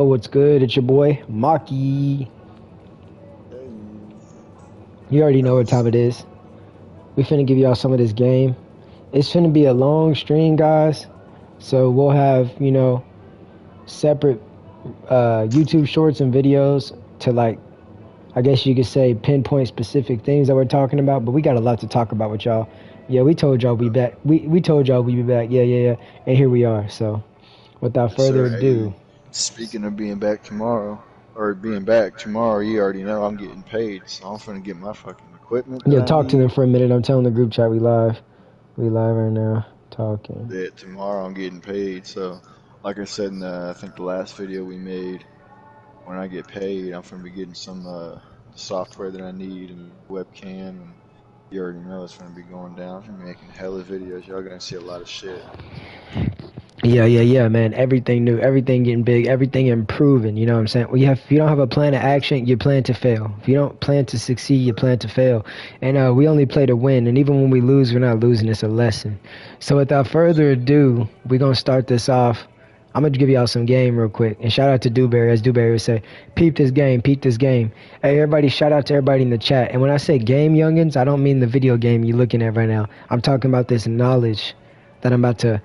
Oh, what's good? It's your boy, Maki. Hey, You already know what fellas. time it is. We finna give y'all some of this game. It's finna be a long stream, guys. So we'll have, separate YouTube shorts and videos to like, I guess you could say pinpoint specific things that we're talking about, but we got a lot to talk about with y'all. Yeah, we told y'all we back. We told y'all we be back. Yeah. And here we are. So without Yes, further sir. Hey, ado, speaking of being back tomorrow, or being back tomorrow, you already know I'm getting paid, so I'm finna get my fucking equipment that yeah, I talk to them need. for a minute. I'm telling the group chat we live. We live right now. Talking. That tomorrow I'm getting paid. So, like I said in I think the last video we made, when I get paid, I'm finna be getting some the software that I need and webcam, and you already know it's gonna be going down. I'm making hella videos. Y'all gonna see a lot of shit. Yeah, man. Everything new, everything getting big, everything improving. You know what I'm saying? If you don't have a plan of action, you plan to fail. If you don't plan to succeed, you plan to fail. And we only play to win. And even when we lose, we're not losing. It's a lesson. So without further ado, we're gonna start this off. I'm gonna give y'all some game real quick. And shout out to Dewberry, as Dewberry would say, peep this game, peep this game. Hey, everybody, shout out to everybody in the chat. And when I say game, youngins, I don't mean the video game you're looking at right now. I'm talking about this knowledge that I'm about to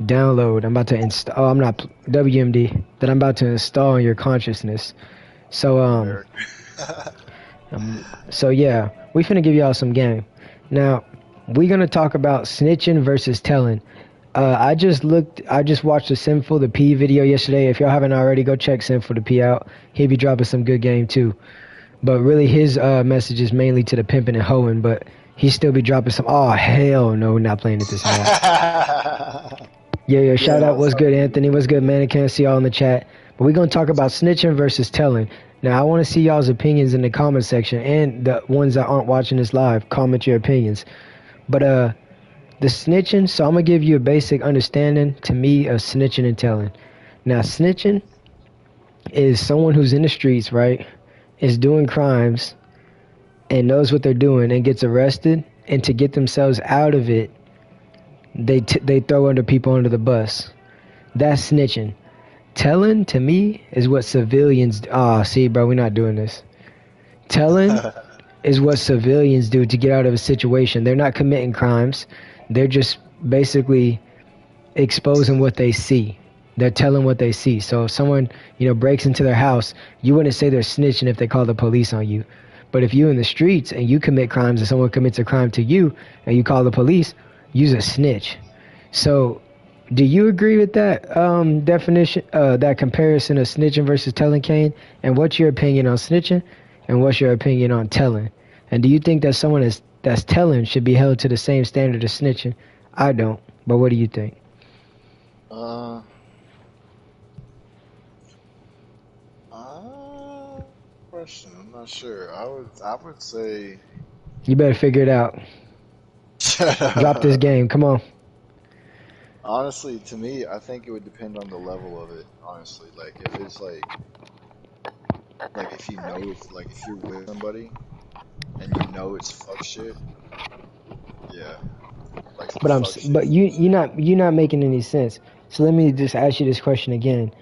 download. I'm about to install. Oh, I'm not WMD. That I'm about to install in your consciousness. So America. yeah, we finna give y'all some game. Now, we gonna talk about snitching versus telling. I just watched the Sinful the P video yesterday. If y'all haven't already, go check Sinful the P out. He'll be dropping some good game too. But really, his message is mainly to the pimping and hoeing. But he still be dropping some. Oh hell no, we're not playing it this hard. Yeah, shout Yeah, out. what's What's up, good, dude? Anthony? What's good, man? I can't see y'all in the chat. But we're going to talk about snitching versus telling. Now, I want to see y'all's opinions in the comment section and the ones that aren't watching this live. Comment your opinions. But the snitching, so I'm going to give you a basic understanding to me of snitching and telling. Now, snitching is someone who's in the streets, right? Is doing crimes and knows what they're doing and gets arrested. And to get themselves out of it, they throw other people under the bus. That's snitching. Telling to me is what civilians. Ah, see, bro, we're not doing this. Telling is what civilians do to get out of a situation. They're not committing crimes. They're just basically exposing what they see. They're telling what they see. So if someone, breaks into their house, you wouldn't say they're snitching if they call the police on you. But if you in the streets and you commit crimes and someone commits a crime to you and you call the police, you're a snitch. So do you agree with that definition, that comparison of snitching versus telling, Kane? And what's your opinion on snitching, and what's your opinion on telling? And do you think that someone that's telling should be held to the same standard as snitching? I don't, but what do you think? Uh, uh, Question. I'm not sure. I would say. You better figure it out. Drop this game. Come on. Honestly, to me, I think it would depend on the level of it. Honestly, like if it's like if you know it's like if you're with somebody and you know it's fuck shit, yeah, like some fuck shit. But you're not making any sense. So let me just ask you this question again.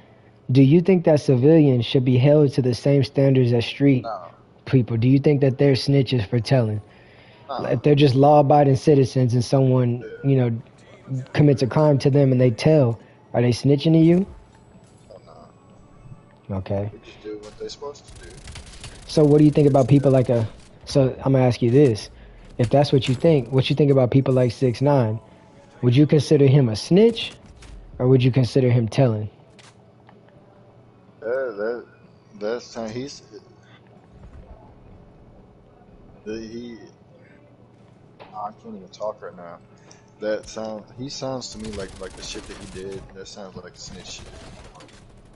Do you think that civilians should be held to the same standards as street No, people? Do you think that they're snitches for telling? no, If they're just law-abiding citizens and someone, yeah, commits a crime to them and they tell, are they snitching to you? oh no. Okay. They just do what they're supposed to do. So what do you think about people like a? So I'm gonna ask you this: if that's what you think about people like 6ix9ine? Would you consider him a snitch, or would you consider him telling? That that's how he. I can't even talk right now. He sounds to me like the shit that he did. That sounds like snitch shit.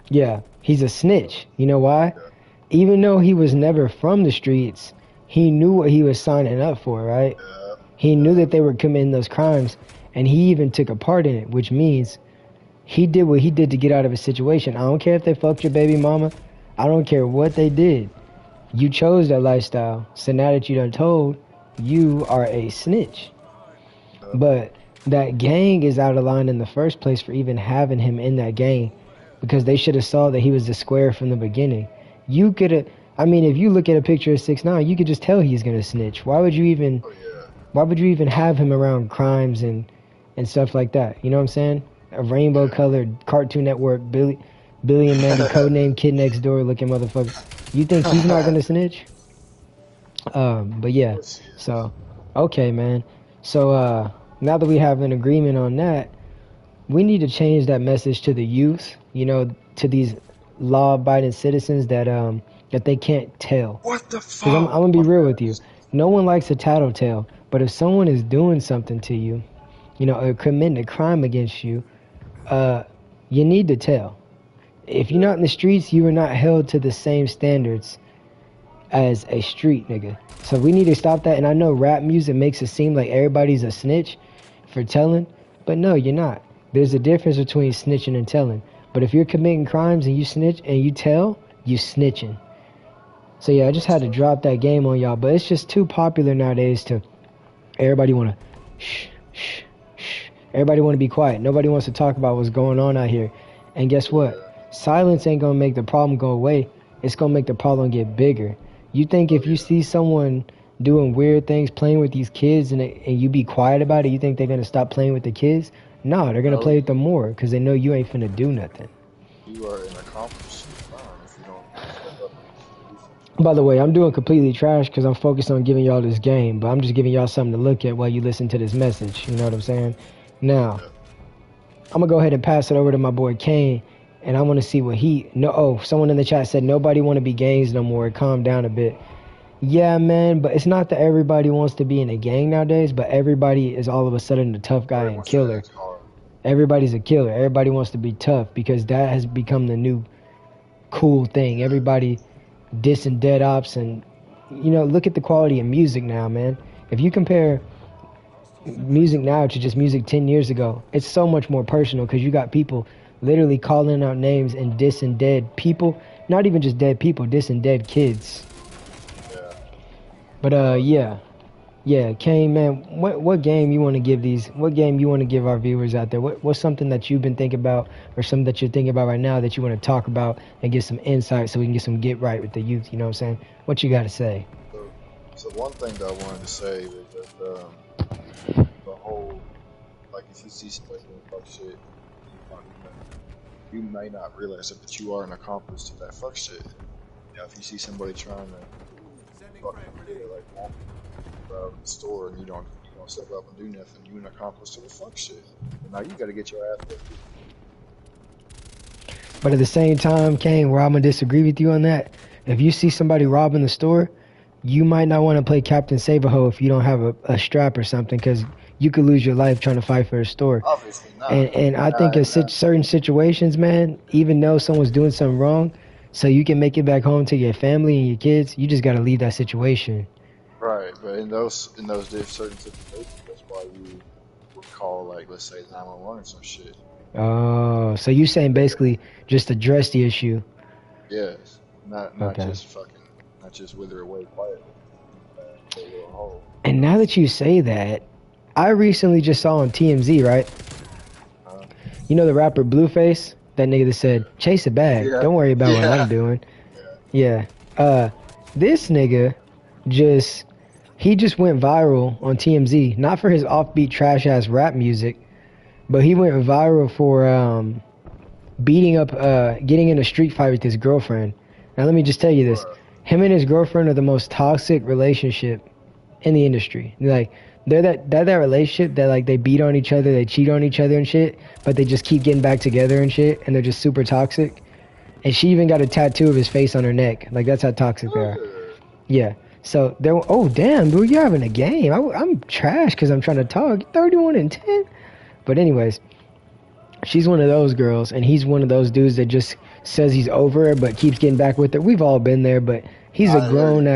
Yeah, he's a snitch. You know why? Yeah, Even though he was never from the streets, he knew what he was signing up for, right? yeah, He knew yeah. that they were committing those crimes, and he even took a part in it, which means he did what he did to get out of a situation. I don't care if they fucked your baby mama. I don't care what they did. You chose that lifestyle. So now that you done told, you are a snitch. Uh, But that gang is out of line in the first place for even having him in that gang. because they should have saw that he was the square from the beginning. You could have. I mean, if you look at a picture of 6ix9ine, you could just tell he's gonna snitch. Why would you even? Oh yeah. Why would you even have him around crimes and stuff like that? You know what I'm saying? A rainbow colored Cartoon Network Billy and Mandy codename Kid Next Door looking motherfucker. You think he's not gonna snitch? But yeah. So, okay, man. So now that we have an agreement on that, we need to change that message to the youth. You know, to these law-abiding citizens that they can't tell. What the fuck? Because I'm gonna be real with you. No one likes a tattletale, but if someone is doing something to you, you know, or committing a crime against you, you need to tell. If you're not in the streets, you are not held to the same standards as a street nigga. So we need to stop that. And I know rap music makes it seem like everybody's a snitch for telling, but no, you're not. There's a difference between snitching and telling. But if you're committing crimes and you snitch and you tell, you snitching. So yeah, I just had to drop that game on y'all, but it's just too popular nowadays to everybody want to shh, shh, shh. Everybody want to be quiet. Nobody wants to talk about what's going on out here. And guess what? Silence ain't going to make the problem go away. It's going to make the problem get bigger. You think if you see someone doing weird things, playing with these kids, and you be quiet about it, you think they're going to stop playing with the kids? No, they're going to play with them more because they know you ain't finna do nothing. You are an accomplice to the crime if you don't step up. By the way, I'm doing completely trash because I'm focused on giving y'all this game, but I'm just giving y'all something to look at while you listen to this message. You know what I'm saying? Now, I'm going to go ahead and pass it over to my boy Kayne, and I want to see what he... someone in the chat said nobody want to be gangs no more. Calm down a bit. Yeah, man, but it's not that everybody wants to be in a gang nowadays, but everybody is all of a sudden a tough guy and killer. Everybody's a killer. Everybody wants to be tough because that has become the new cool thing. Everybody dissing dead ops, and you know, look at the quality of music now, man. If you compare music now to just music 10 years ago, it's so much more personal because you got people literally calling out names and dissing dead people. Not even just dead people, dissing dead kids. But yeah, Kayne, man, what game you want to give these? What game you want to give our viewers out there? What's something that you've been thinking about, or something that you're thinking about right now that you want to talk about and get some insight so we can get some get right with the youth? You know what I'm saying? What you got to say? So one thing that I wanted to say was that the whole, like, if you see somebody doing fuck shit, you may not realize it, but you are an accomplice to that fuck shit. You know, if you see somebody trying to fucking like out of the store and you don't step up and do nothing, you an accomplice to the fuck shit. And now you got to get your ass lifted. But at the same time, Kayne, where I'm gonna disagree with you on that, if you see somebody robbing the store, you might not want to play Captain Save-A-Ho if you don't have a strap or something, because you could lose your life trying to fight for a store. Obviously not. And I think in certain situations, man, even though someone's doing something wrong, so you can make it back home to your family and your kids, you just got to leave that situation. Right, but in those certain situations, that's why you would call, like, let's say 911 or some shit. Oh, so you're saying basically just address the issue? Yes, not just wither away quietly. And now that you say that, I recently just saw on TMZ, right? You know the rapper Blueface? That nigga that said, chase a bag, don't worry about what I'm doing. Yeah. This nigga just went viral on TMZ, not for his offbeat trash ass rap music, but he went viral for getting in a street fight with his girlfriend. Now let me just tell you this. Him and his girlfriend are the most toxic relationship in the industry. Like, they're that relationship that, like, they beat on each other, they cheat on each other and shit, but they just keep getting back together and shit, and they're just super toxic. And she even got a tattoo of his face on her neck. Like, that's how toxic they are. Yeah. So they're, oh damn, dude, you're having a game. I'm trash because I'm trying to talk. 31-10. But anyways, she's one of those girls, and he's one of those dudes that just says he's over her, but keeps getting back with her. We've all been there, but he's a grown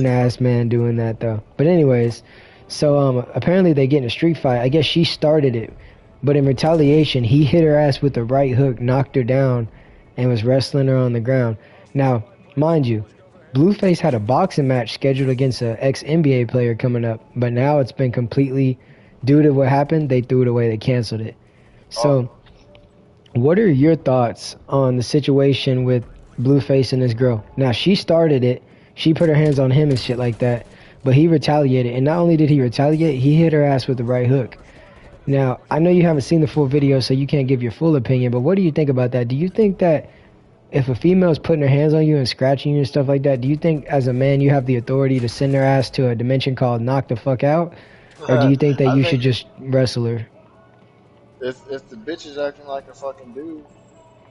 ass man doing that though. But anyways, so apparently they get in a street fight. I guess she started it, but in retaliation, he hit her ass with the right hook, knocked her down, and was wrestling her on the ground. Now, mind you, Blueface had a boxing match scheduled against an ex-NBA player coming up, but now it's been completely, due to what happened, they threw it away, they canceled it. So, What are your thoughts on the situation with Blueface and this girl? Now, she started it. She put her hands on him and shit like that. But he retaliated. And not only did he retaliate, he hit her ass with the right hook. Now, I know you haven't seen the full video, so you can't give your full opinion. But what do you think about that? Do you think that if a female is putting her hands on you and scratching you and stuff like that, do you think as a man you have the authority to send her ass to a dimension called knock the fuck out? Or do you think that I you should think just wrestle her? if the bitch is acting like a fucking dude,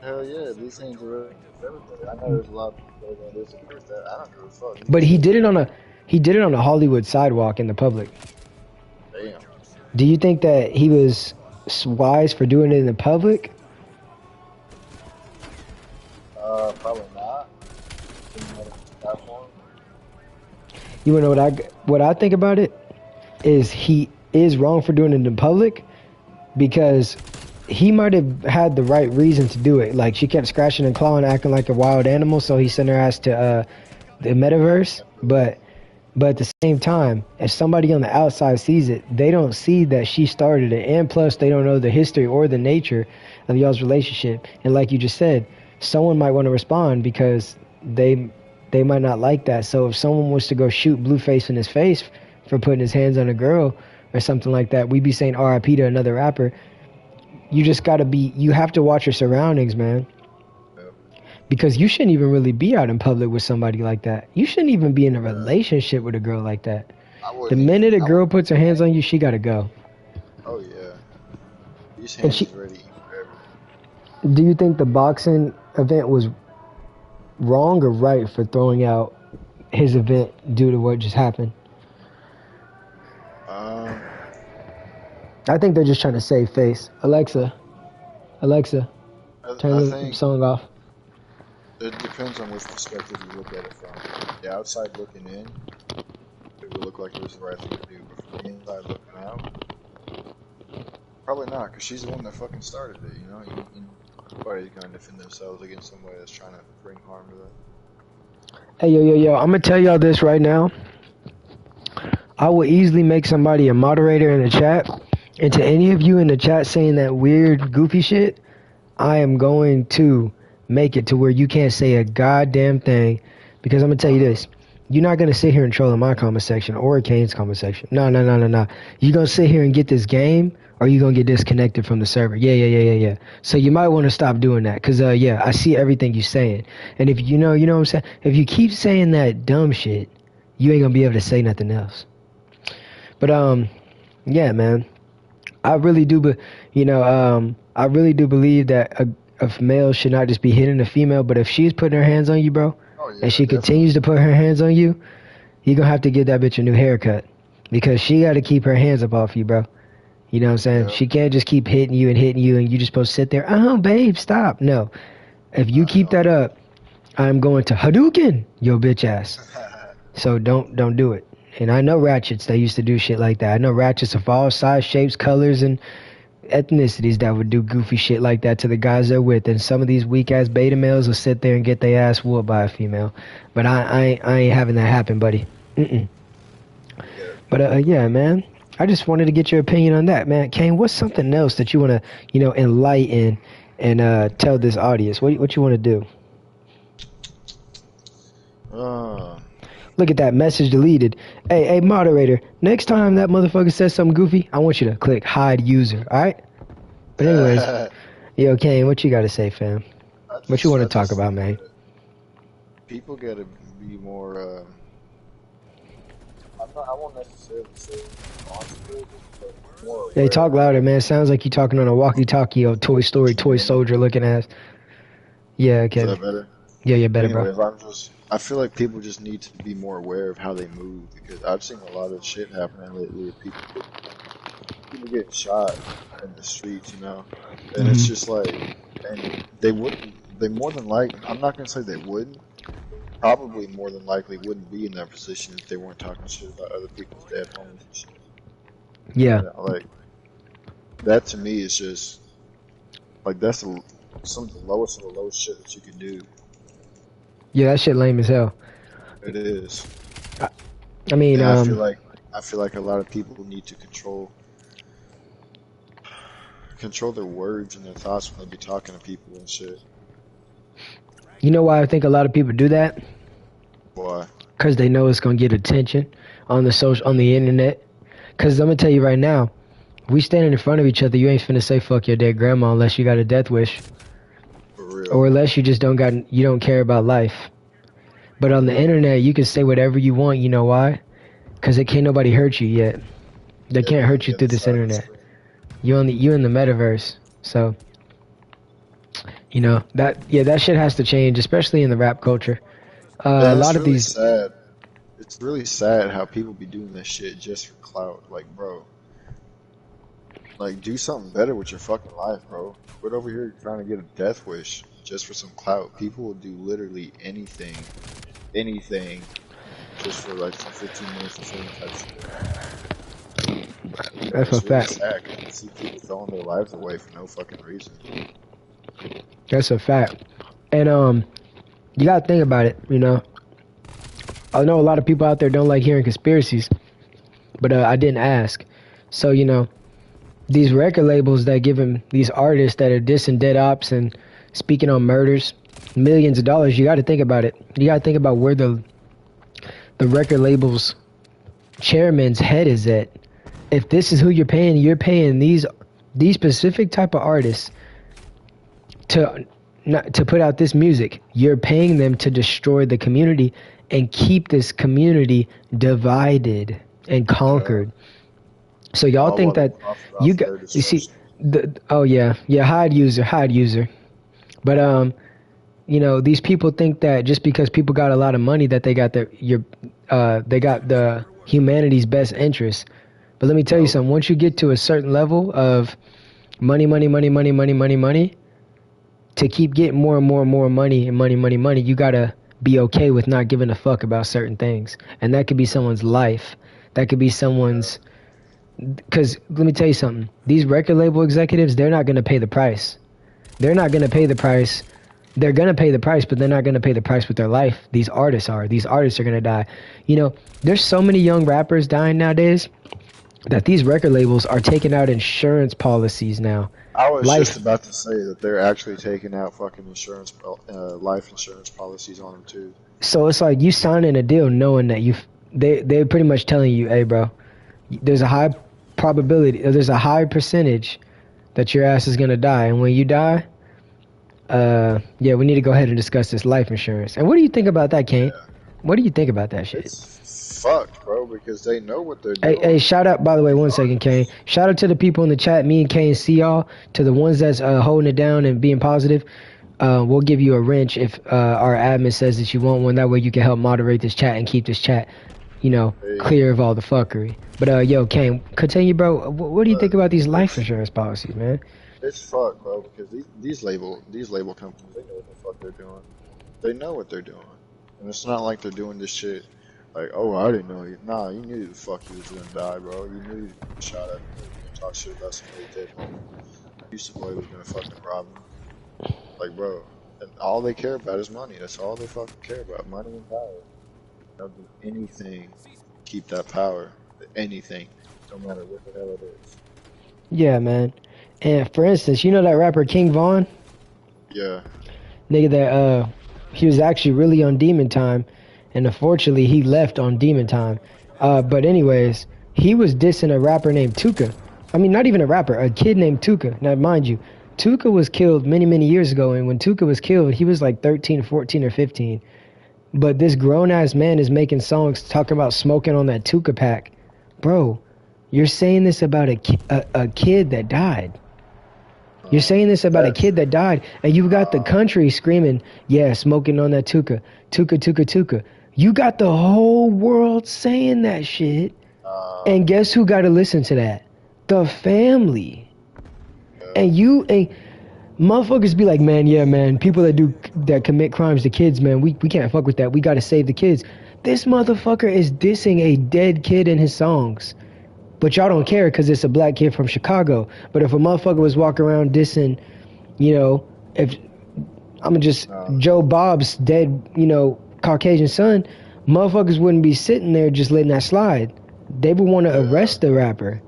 hell yeah, these hands are everybody. I know there's a lot of people that are gonna disagree with that. I don't give a fuck. You But can say he did it on a Hollywood sidewalk in the public. damn. Do you think that he was wise for doing it in the public? Probably not. Didn't have a platform. You wanna know what I think about it? Is he is wrong for doing it in public because he might have had the right reason to do it. Like she kept scratching and clawing, acting like a wild animal, so he sent her ass to the metaverse. But at the same time, if somebody on the outside sees it, they don't see that she started it, and plus they don't know the history or the nature of y'all's relationship. And like you just said, someone might want to respond because they might not like that. So if someone was to go shoot Blueface in his face for putting his hands on a girl or something like that, we'd be saying R.I.P. to another rapper. You just gotta be. You have to watch your surroundings, man. Because you shouldn't even really be out in public with somebody like that. You shouldn't even be in a relationship with a girl like that. The minute a girl puts her hands on you, she gotta go. Oh yeah, these And hands she, is ready forever. do you think the boxing event was wrong or right for throwing out his event due to what just happened? Um, I think they're just trying to save face. Alexa, turn I the think song off. it depends on which perspective you look at it from. The outside looking in, it would look like it was the right thing to do, but from the inside looking out, probably not, because she's the one that fucking started it, you know? Nobody's gonna defend themselves against somebody that's trying to bring harm to them. Hey, yo, I'm gonna tell y'all this right now. I will easily make somebody a moderator in the chat. And to any of you in the chat saying that weird, goofy shit, I am going to make it to where you can't say a goddamn thing. Because I'm going to tell you this. You're not going to sit here and troll in my comment section or Kayne's comment section. No. You're going to sit here and get this game, or you're going to get disconnected from the server. Yeah. So you might want to stop doing that. Because, yeah, I see everything you're saying. And if you know what I'm saying? If you keep saying that dumb shit, you ain't going to be able to say nothing else. But, yeah, man. I really do, I really do believe that a male should not just be hitting a female, but if she's putting her hands on you, bro, Oh yeah, and she definitely. continues to put her hands on you, you're gonna have to give that bitch a new haircut because she got to keep her hands up off you, bro. You know what I'm saying? Yeah. She can't just keep hitting you, and you just supposed to sit there. Oh, babe, stop. No, if you keep that up, I'm going to Hadouken your bitch ass. So don't do it. And I know ratchets that used to do shit like that. I know ratchets of all size, shapes, colors, and ethnicities that would do goofy shit like that to the guys they're with. And some of these weak ass beta males will sit there and get their ass whooped by a female. But I ain't having that happen, buddy. Mm-mm. But yeah, man. I just wanted to get your opinion on that, man. Kayne, what's something else that you want to, enlighten and tell this audience? What you want to do? Uh, Look at that message deleted. Hey, moderator. Next time that motherfucker says something goofy, I want you to click hide user. All right. But anyways, yo, Kayne, what you got to say, fam? What you want to talk about, man? People gotta be more. I won't necessarily say responsible, but more Hey, aware. talk louder, man. Sounds like you talking on a walkie-talkie of Toy Story, Toy Soldier looking ass. Yeah, Is okay. that better? Yeah, you're better, bro. Anyways, I feel like people just need to be more aware of how they move because I've seen a lot of shit happening lately with people getting shot in the streets, you know, and it's just like, and they more than likely, I'm not gonna say they wouldn't, probably more than likely wouldn't be in that position if they weren't talking shit about other people's dead homies and shit. Yeah. And, like that to me is just like that's some of the lowest shit that you can do. Yeah, that shit lame as hell. It is. I mean, And I feel like a lot of people need to control control their words and their thoughts when they be talking to people and shit. You know why I think a lot of people do that? Why? Because they know it's gonna get attention on the internet. Because I'm gonna tell you right now, we standing in front of each other, you ain't finna say fuck your dead grandma unless you got a death wish, For real. or unless you just you don't care about life. But on the internet, you can say whatever you want. You know why? Because it can't nobody hurt you yet. They can't hurt you through this internet. You in the metaverse. So, that shit has to change, especially in the rap culture. A It's lot of really these, sad. It's really sad how people be doing this shit just for clout. Like, bro, like do something better with your fucking life, bro. Quit over here trying to get a death wish just for some clout. People will do literally anything, just for like some 15 minutes of fame type shit. that's a It's really fact. sad 'cause you see people throwing their lives away for no fucking reason. That's a fact. And you gotta think about it. I know a lot of people out there don't like hearing conspiracies, but I didn't ask. So these record labels that give them these artists that are dissing dead ops and speaking on murders, millions of dollars. You got to think about it. You got to think about where the record label's chairman's head is at. If this is who you're paying these specific type of artists to put out this music. You're paying them to destroy the community and keep this community divided and conquered. So y'all think that you see hide user. But these people think that just because people got a lot of money that they got they got the humanity's best interest. But let me tell you something. Once you get to a certain level of money, to keep getting more and more and more money, you gotta be okay with not giving a fuck about certain things. And that could be someone's life. That could be someone's... Because let me tell you something. These record label executives, they're not gonna pay the price. They're not gonna pay the price. They're gonna pay the price, but they're not gonna pay the price with their life. These artists are. These artists are gonna die. There's so many young rappers dying nowadays that these record labels are taking out insurance policies now. I was just about to say that they're actually taking out fucking life insurance policies on them too. So it's like you signing a deal knowing that they're pretty much telling you, hey bro, there's a high probability, there's a high percentage that your ass is gonna die, and when you die, we need to go ahead and discuss this life insurance. And what do you think about that, Kane? Yeah. What do you think about that shit? It's fucked, bro, because they know what they're doing. Hey, shout out, by the way, one second, Kane. Shout out to the people in the chat. Me and Kane see y'all. To the ones that's holding it down and being positive, we'll give you a wrench if our admin says that you want one. That way you can help moderate this chat and keep this chat, clear of all the fuckery. But, yo, Kane, continue, bro. What do you think about these life insurance policies, man? It's fucked, bro, because these label companies, they know what the fuck they're doing. They know what they're doing. And it's not like they're doing this shit like, oh, I didn't know you. Nah, you knew the fuck you was gonna die, bro. You knew you were gonna shot at me. You were gonna talk shit about somebody dead home. You somebody was gonna fucking rob them. Like, bro, and all they care about is money. That's all they fucking care about. Money and power. They'll do anything to keep that power. Anything. No matter what the hell it is. Yeah, man. And for instance, you know that rapper King Von? Yeah. Nigga that he was actually really on Demon Time, and unfortunately he left on Demon Time. But anyways, he was dissing a rapper named Tuka. I mean, not even a rapper, a kid named Tuka. Now, mind you, Tuka was killed many, many years ago, and when Tuka was killed, he was like 13, 14, or 15. But this grown-ass man is making songs talking about smoking on that Tuka pack. Bro, you're saying this about a kid that died. You're saying this about a kid that died, and you've got the country screaming, yeah, smoking on that Tuka. Tuka, Tuka, Tuka. You got the whole world saying that shit, and guess who got to listen to that? The family. And motherfuckers be like, man, yeah, man, people that commit crimes to kids, man, we can't fuck with that. We got to save the kids. This motherfucker is dissing a dead kid in his songs. But y'all don't care because it's a black kid from Chicago. But if a motherfucker was walking around dissing, if I'm just Joe Bob's dead, Caucasian son, motherfuckers wouldn't be sitting there just letting that slide. They would want to arrest the rapper.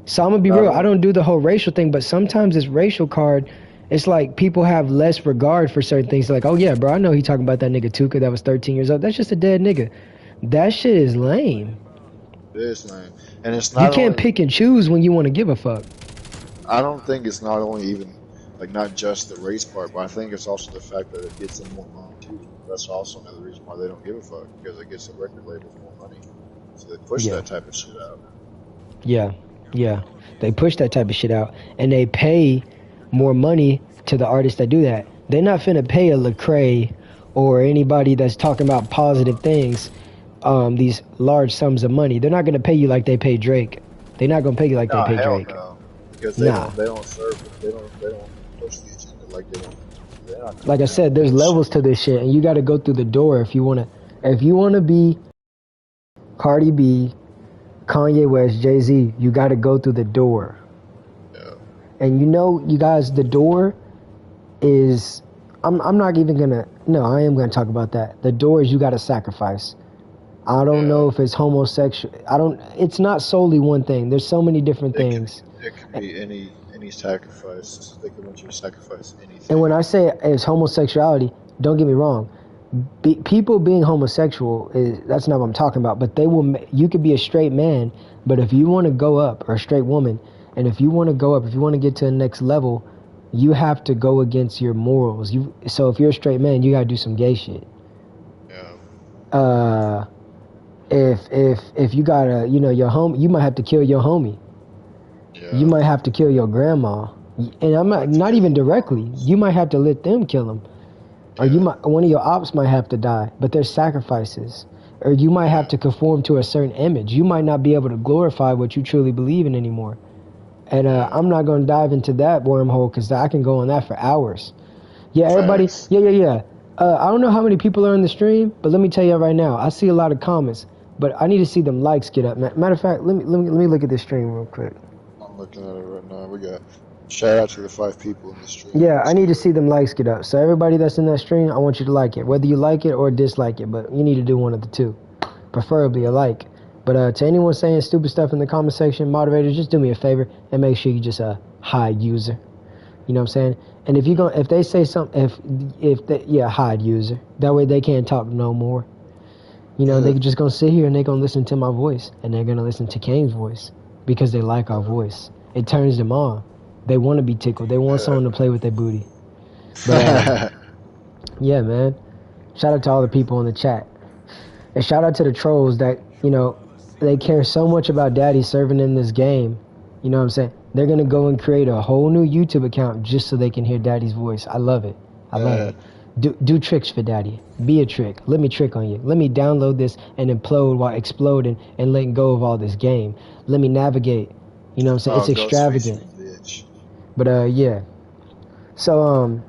So I'm gonna be I real. I don't. don't do the whole racial thing, but sometimes this racial card, it's like people have less regard for certain things. Like, oh yeah, bro, I know he talking about that nigga Tuka that was 13 years old. That's just a dead nigga. That shit is lame. It is lame, and it's You not can't only. pick and choose when you want to give a fuck. I don't think it's not only even like not just the race part, but I think it's also the fact that it gets them more money too. That's also another reason why they don't give a fuck because it gets the record labels more money, so they push Yeah, that type of shit out. yeah, yeah. They push that type of shit out, and they pay more money to the artists that do that. They're not finna pay a Lecrae or anybody that's talking about positive things these large sums of money. They're not gonna pay you like they pay Drake. They're not gonna pay you like they No, pay hell Drake. no, because they Nah. don't. They don't serve. They don't push the agenda like they don't. They're not Like coming I down said, with there's that shit. levels to this shit, and you got to go through the door if you wanna. If you wanna be Cardi B, Kanye West, Jay Z, you got to go through the door. Yeah. And you know, you guys, the door is. I'm not even gonna. No, I am gonna talk about that. The door is you got to sacrifice. I don't Yeah. know if it's homosexual. I don't. It's not solely one thing. There's so many different It can things. it can be any sacrifice. They can want you to sacrifice And anything. when I say it's homosexuality, don't get me wrong. People being homosexual is that's not what I'm talking about. But they will. You could be a straight man, but if you want to go up, or a straight woman, and if you want to go up, if you want to get to the next level, you have to go against your morals. So if you're a straight man, you gotta do some gay shit. Yeah. Uh, if you gotta, your home, you might have to kill your homie. You Yeah. might have to kill your grandma, and I'm Like to not kill even your directly. moms. You might have to let them kill them, or you Yeah. might one of your ops might have to die. But there's sacrifices, or you might have Yeah. to conform to a certain image. You might not be able to glorify what you truly believe in anymore. And Yeah. I'm not gonna dive into that wormhole because I can go on that for hours. Yeah, everybody. Facts. Yeah. I don't know how many people are in the stream, but let me tell you right now, I see a lot of comments, but I need to see them likes get up. Matter of fact, let me look at this stream real quick. I'm looking at it right now. We got shout out to the 5 people in the stream. Yeah, I Let's need get to it. see them likes get up. So everybody that's in that stream, I want you to like it, whether you like it or dislike it. But you need to do one of the two, preferably a like. But to anyone saying stupid stuff in the comment section, moderators, just do me a favor and make sure you just hide user. You know what I'm saying? And if they say something, if they, yeah, hide user. That way they can't talk no more. They just gonna sit here and they gonna listen to my voice and they're gonna listen to Kayne's voice because they like our voice. It turns them on. They want to be tickled. They want someone to play with their booty. But yeah, man. Shout out to all the people in the chat. And shout out to the trolls that, they care so much about daddy serving in this game. You know what I'm saying? They're going to go and create a whole new YouTube account just so they can hear daddy's voice. I love it. I love it. Do tricks for daddy. Be a trick. Let me trick on you. Let me download this and implode while exploding and letting go of all this game. Let me navigate. You know what I'm saying? Oh, It's Ghostface, extravagant. you bitch. But yeah. So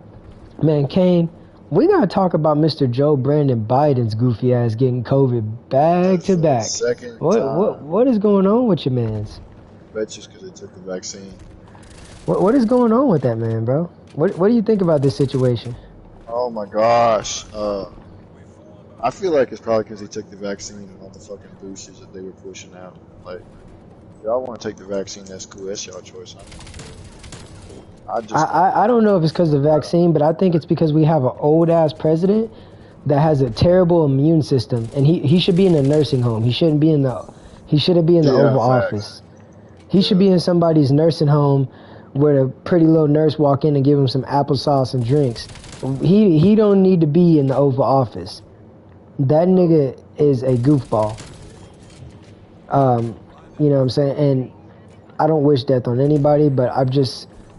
man, Kayne, we gotta talk about Mr. Joe Brandon Biden's goofy ass getting COVID back to For the back. second What time. what is going on with your man's? Bet you because they took the vaccine. What is going on with that man, bro? What do you think about this situation? Oh my gosh. I feel like it's probably because he took the vaccine and all the fucking boosters that they were pushing out. Like, if y'all want to take the vaccine, that's cool. That's y'all choice. I just don't. I don't know if it's because of the vaccine, but I think it's because we have an old ass president that has a terrible immune system, and he should be in a nursing home. He shouldn't be in the Yeah, Oval facts. Office. He should be in somebody's nursing home where the pretty little nurse walk in and give him some applesauce and drinks. He don't need to be in the Oval Office. That nigga is a goofball. You know what I'm saying? And I don't wish death on anybody, but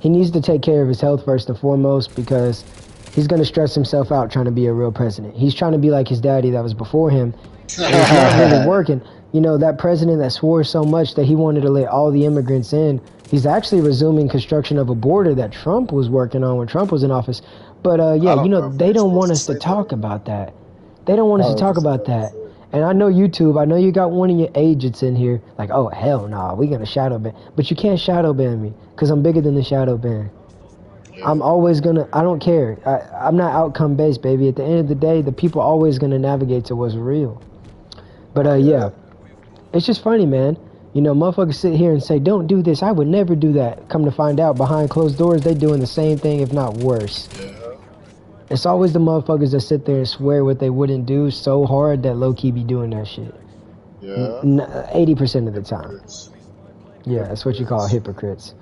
he needs to take care of his health first and foremost because he's going to stress himself out trying to be a real president. He's trying to be like his daddy that was before him, and it's not really working. That president that swore so much that he wanted to let all the immigrants in, he's actually resuming construction of a border that Trump was working on when Trump was in office. But I don't know if they they're don't want supposed to us to say talk that. about that. They don't want us to Oh, talk because about that. And I know YouTube, I know you got one of your agents in here, like, oh, hell nah, we gonna shadow ban. But you can't shadow ban me, because I'm bigger than the shadow ban. I'm always gonna, I don't care. I'm not outcome based, baby. At the end of the day, the people always gonna navigate to what's real. But yeah, it's just funny, man. You know, motherfuckers sit here and say, don't do this. I would never do that. Come to find out, behind closed doors, they doing the same thing, if not worse. Yeah. It's always the motherfuckers that sit there and swear what they wouldn't do so hard that low-key be doing that shit. Yeah. 80% of the time. Hypocrites. Yeah, that's what you call hypocrites.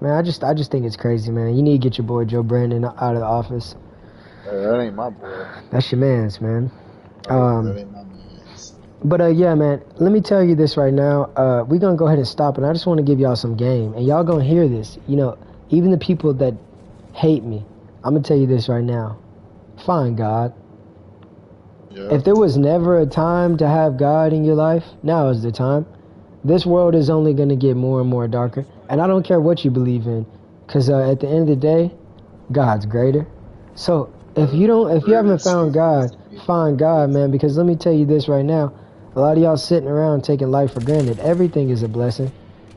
Man, I just think it's crazy, man. You need to get your boy Joe Brandon out of the office. That ain't my boy. That's your man's, man. That ain't my man's. But yeah, man, let me tell you this right now. We're going to go ahead and stop, and I just want to give y'all some game. And y'all going to hear this. You know, even the people that hate me, I'm going to tell you this right now. Find God. Yeah. If there was never a time to have God in your life, now is the time. This world is only going to get more and more darker. And I don't care what you believe in, because at the end of the day, God's greater. So if you haven't found God, find God, man, because let me tell you this right now. A lot of y'all sitting around taking life for granted. Everything is a blessing.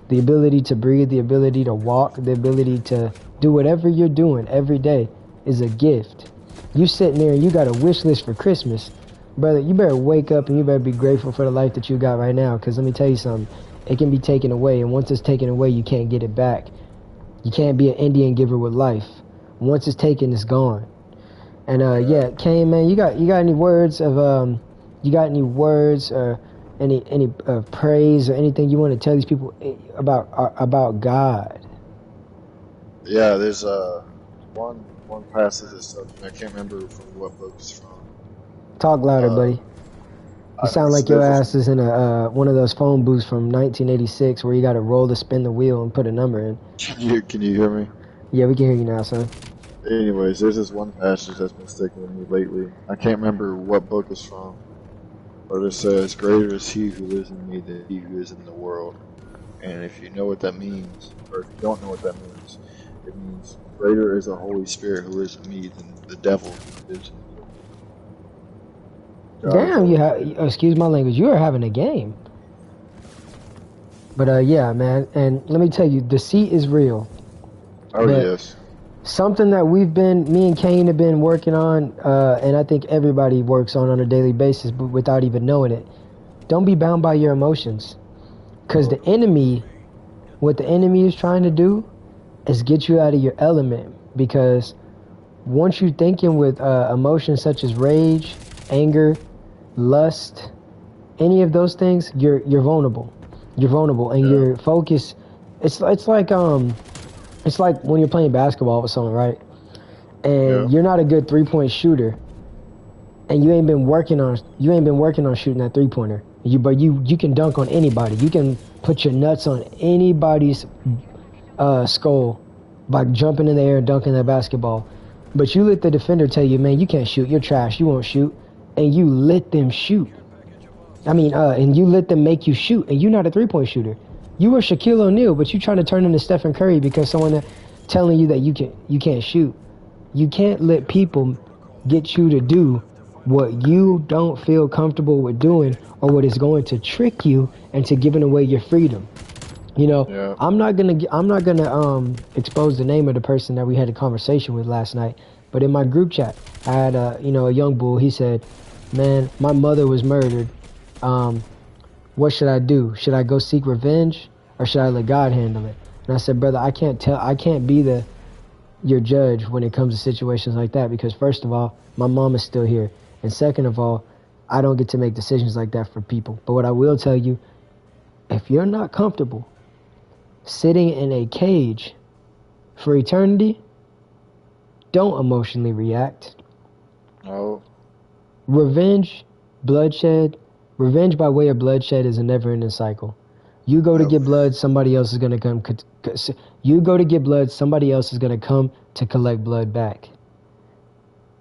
The ability to breathe, the ability to walk, the ability to do whatever you're doing every day is a gift. You sitting there and you got a wish list for Christmas. Brother, you better wake up and you better be grateful for the life that you got right now, because let me tell you something. It can be taken away, and once it's taken away, you can't get it back. You can't be an Indian giver with life. Once it's taken, it's gone. And yeah, Kayne, man, you got any words of or any praise or anything you want to tell these people about God? Yeah, there's one passage or something. I can't remember from what book it's from. Talk louder, buddy. You sound like your ass is in a one of those phone booths from 1986 where you got to roll to spin the wheel and put a number in. Can you hear me? Yeah, we can hear you now, son. Anyways, there's this one passage that's been sticking with me lately. I can't remember what book it's from, but it says, "Greater is He who lives in me than he who is in the world." And if you know what that means, or if you don't know what that means, it means greater is the Holy Spirit who lives in me than the devil who lives in me. Damn, excuse my language, you are having a game. But yeah, man, and let me tell you, deceit is real. Oh, yes. Something that me and Kayne have been working on, and I think everybody works on a daily basis, but without even knowing it. Don't be bound by your emotions. Because what the enemy is trying to do is get you out of your element. Because once you're thinking with emotions such as rage, anger, lust, any of those things, you're vulnerable. You're vulnerable, and your focus. It's like when you're playing basketball with someone, right? And you're not a good 3-point shooter, and you ain't been working on shooting that 3-pointer. But you can dunk on anybody. You can put your nuts on anybody's skull by jumping in the air and dunking that basketball. But you let the defender tell you, man, you can't shoot. You're trash. You won't shoot. And you let them shoot. And you let them make you shoot. And you're not a 3-point shooter. You were Shaquille O'Neal, but you trying to turn into Stephen Curry because someone telling you that you can't shoot. You can't let people get you to do what you don't feel comfortable with doing, or what is going to trick you into giving away your freedom. You know, I'm not gonna expose the name of the person that we had a conversation with last night, but in my group chat, I had a young bull. He said, "Man, my mother was murdered. What should I do? Should I go seek revenge, or should I let God handle it?" And I said, "Brother, I can't be your judge when it comes to situations like that, because first of all, my mom is still here, and second of all, I don't get to make decisions like that for people. But what I will tell you, if you're not comfortable sitting in a cage for eternity, don't emotionally react. No. Revenge by way of bloodshed is a never-ending cycle. You go to get blood, somebody else is going to come. You go to get blood, somebody else is going to come to collect blood back.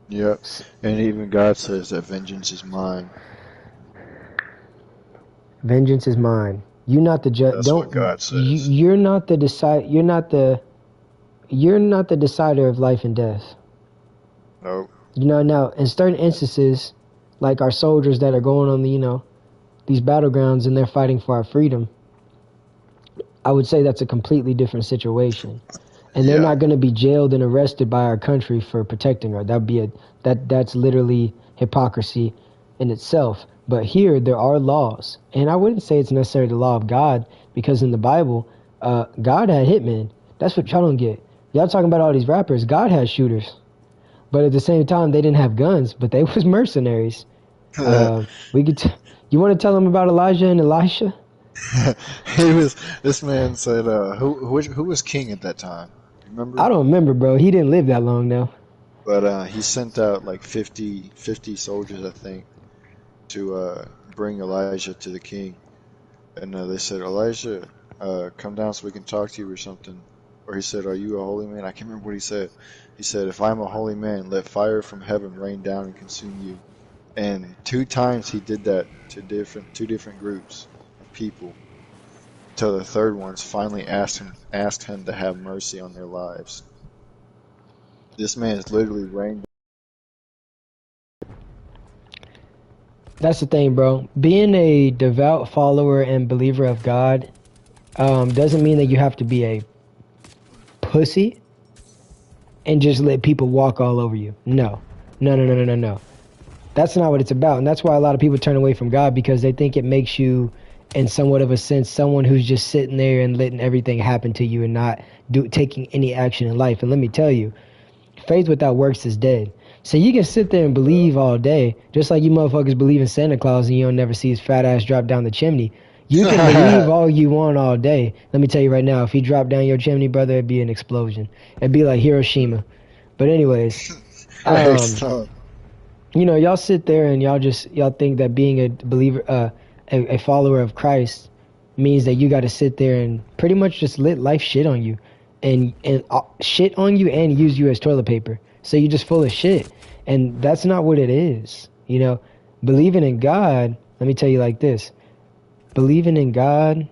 Yep. And even God says that vengeance is mine. Vengeance is mine. You're not the judge. That's what God says. You're not the decider of life and death. No. Now in certain instances, like our soldiers that are going on these battlegrounds and they're fighting for our freedom, I would say that's a completely different situation. And they're not going to be jailed and arrested by our country for protecting her. That's literally hypocrisy in itself. But here there are laws, and I wouldn't say it's necessarily the law of God because in the Bible, God had hitmen. That's what y'all don't get. Y'all talking about all these rappers. God had shooters, but at the same time, they didn't have guns, but they was mercenaries. We could. You want to tell them about Elijah and Elisha? He was. This man said, who was king at that time? I Remember? don't remember, bro. He didn't live that long, though. But he sent out like 50 soldiers, I think, to bring Elijah to the king. And they said, Elijah, come down so we can talk to you or something. Or he said, are you a holy man? I can't remember what he said. He said, if I'm a holy man, let fire from heaven rain down and consume you. And 2 times he did that to two different groups of people. Till the third ones finally asked him to have mercy on their lives. This man is literally rained. That's the thing, bro. Being a devout follower and believer of God doesn't mean that you have to be a pussy and just let people walk all over you. No. No, no, no, no, no, no. That's not what it's about. And that's why a lot of people turn away from God, because they think it makes you, in somewhat of a sense, someone who's just sitting there and letting everything happen to you and not taking any action in life. And let me tell you, faith without works is dead. So you can sit there and believe all day, just like you motherfuckers believe in Santa Claus and you don't never see his fat ass drop down the chimney. You can believe all you want all day. Let me tell you right now, if he dropped down your chimney, brother, it'd be an explosion. It'd be like Hiroshima. But anyways, you know, y'all sit there and y'all think that being a believer, a follower of Christ means that you got to sit there and pretty much just let life shit on you and shit on you and use you as toilet paper. So you're just full of shit. And that's not what it is. You know, believing in God, let me tell you like this. Believing in God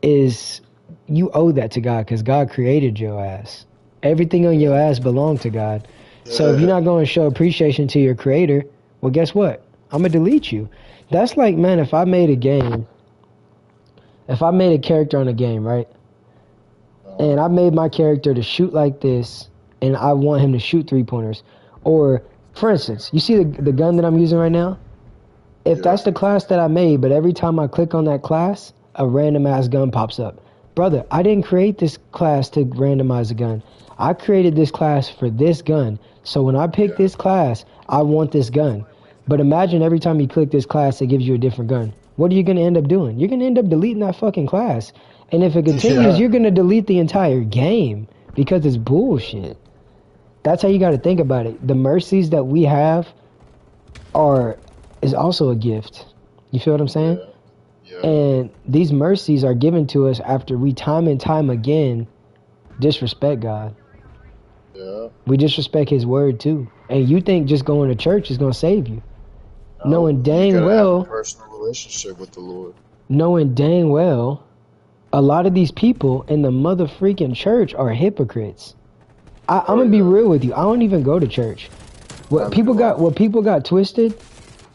is, you owe that to God because God created your ass. Everything on your ass belonged to God. So if you're not going to show appreciation to your creator, well, guess what? I'm going to delete you. That's like, man, if I made a character on a game, right? And I made my character to shoot like this, and I want him to shoot 3-pointers. Or, for instance, you see the gun that I'm using right now? If that's the class that I made, but every time I click on that class, a random ass gun pops up. Brother, I didn't create this class to randomize a gun. I created this class for this gun. So when I pick this class, I want this gun. But imagine every time you click this class, it gives you a different gun. What are you going to end up doing? You're going to end up deleting that fucking class. And if it continues, you're going to delete the entire game because it's bullshit. That's how you got to think about it. The mercies that we have is also a gift. You feel what I'm saying? Yeah. And these mercies are given to us after we time and time again disrespect God. Yeah. We disrespect his word too. And you think just going to church is going to save you. Knowing dang well, have a personal relationship with the Lord. Knowing dang well, a lot of these people in the mother freaking church are hypocrites. I'm gonna be real with you. I don't even go to church. What people got twisted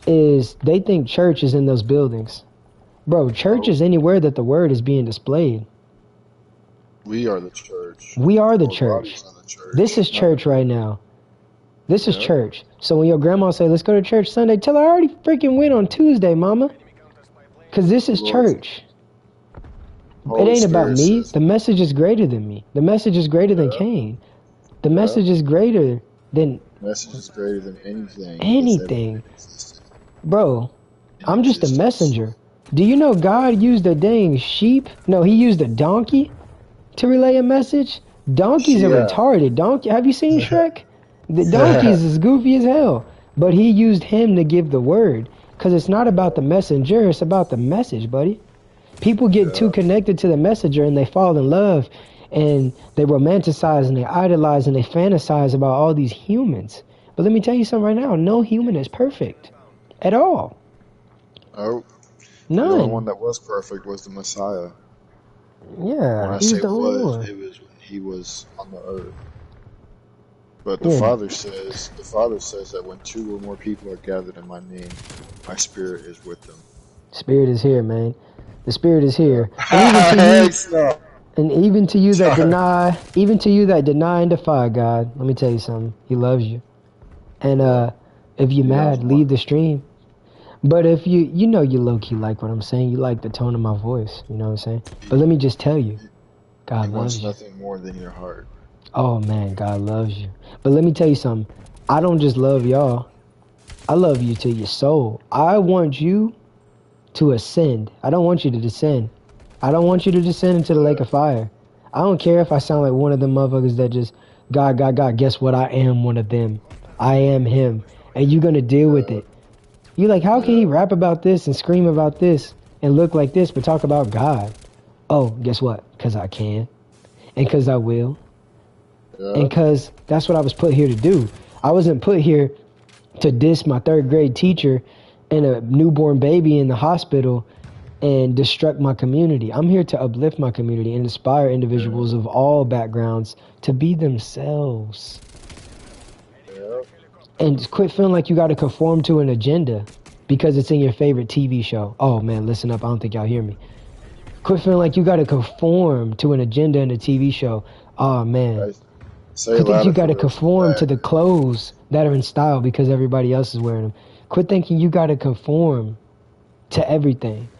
is they think church is in those buildings. Bro, church is anywhere that the word is being displayed. We are the church. We are the church. This is church right now. This is church. So when your grandma say, let's go to church Sunday, tell her I already freaking went on Tuesday, mama. Because this is church. It ain't about me. The message is greater than me. The message is greater than Kayne. The message is greater than... message is greater than anything. Anything. Bro, I'm just a messenger. Do you know God used a dang sheep? No, he used a donkey to relay a message? Donkeys are retarded. Donkey. Have you seen Shrek? The donkey's is goofy as hell. But he used him to give the word. Because it's not about the messenger, it's about the message, buddy. People get too connected to the messenger and they fall in love and they romanticize and they idolize and they fantasize about all these humans. But let me tell you something right now. No human is perfect. At all. Oh. None. The only one that was perfect was the Messiah. Yeah. When I say was, it was when he was on the earth. But the Father says that when 2 or more people are gathered in my name, my spirit is with them. Spirit is here, man. The spirit is here. And even to you that deny and defy God, let me tell you something. He loves you. And if you're mad, leave the stream. But if you know you low-key like what I'm saying, you like the tone of my voice, you know what I'm saying? But let me just tell you, He God wants loves you. nothing more than your heart. Oh man, God loves you. But let me tell you something. I don't just love y'all. I love you to your soul. I want you to ascend. I don't want you to descend. I don't want you to descend into the lake of fire. I don't care if I sound like one of them motherfuckers that just, God, God, God, guess what? I am one of them. I am him. And you're going to deal with Yeah, it. You're like, how can he yeah, rap about this and scream about this and look like this but talk about God? Oh, guess what? Because I can. And because I will. And yeah. because that's what I was put here to do. I wasn't put here to diss my third grade teacher and a newborn baby in the hospital and destruct my community. I'm here to uplift my community and inspire Yeah, individuals of all backgrounds to be themselves. yeah. And quit feeling like you got to conform to an agenda because it's in your favorite TV show. Oh man, listen up. I don't think y'all hear me. Quit feeling like you got to conform to an agenda in a TV show. Oh man. I say it Quit thinking you louder got for to those in the conform to back. the clothes that are in style because everybody else is wearing them. Quit thinking you got to conform to everything.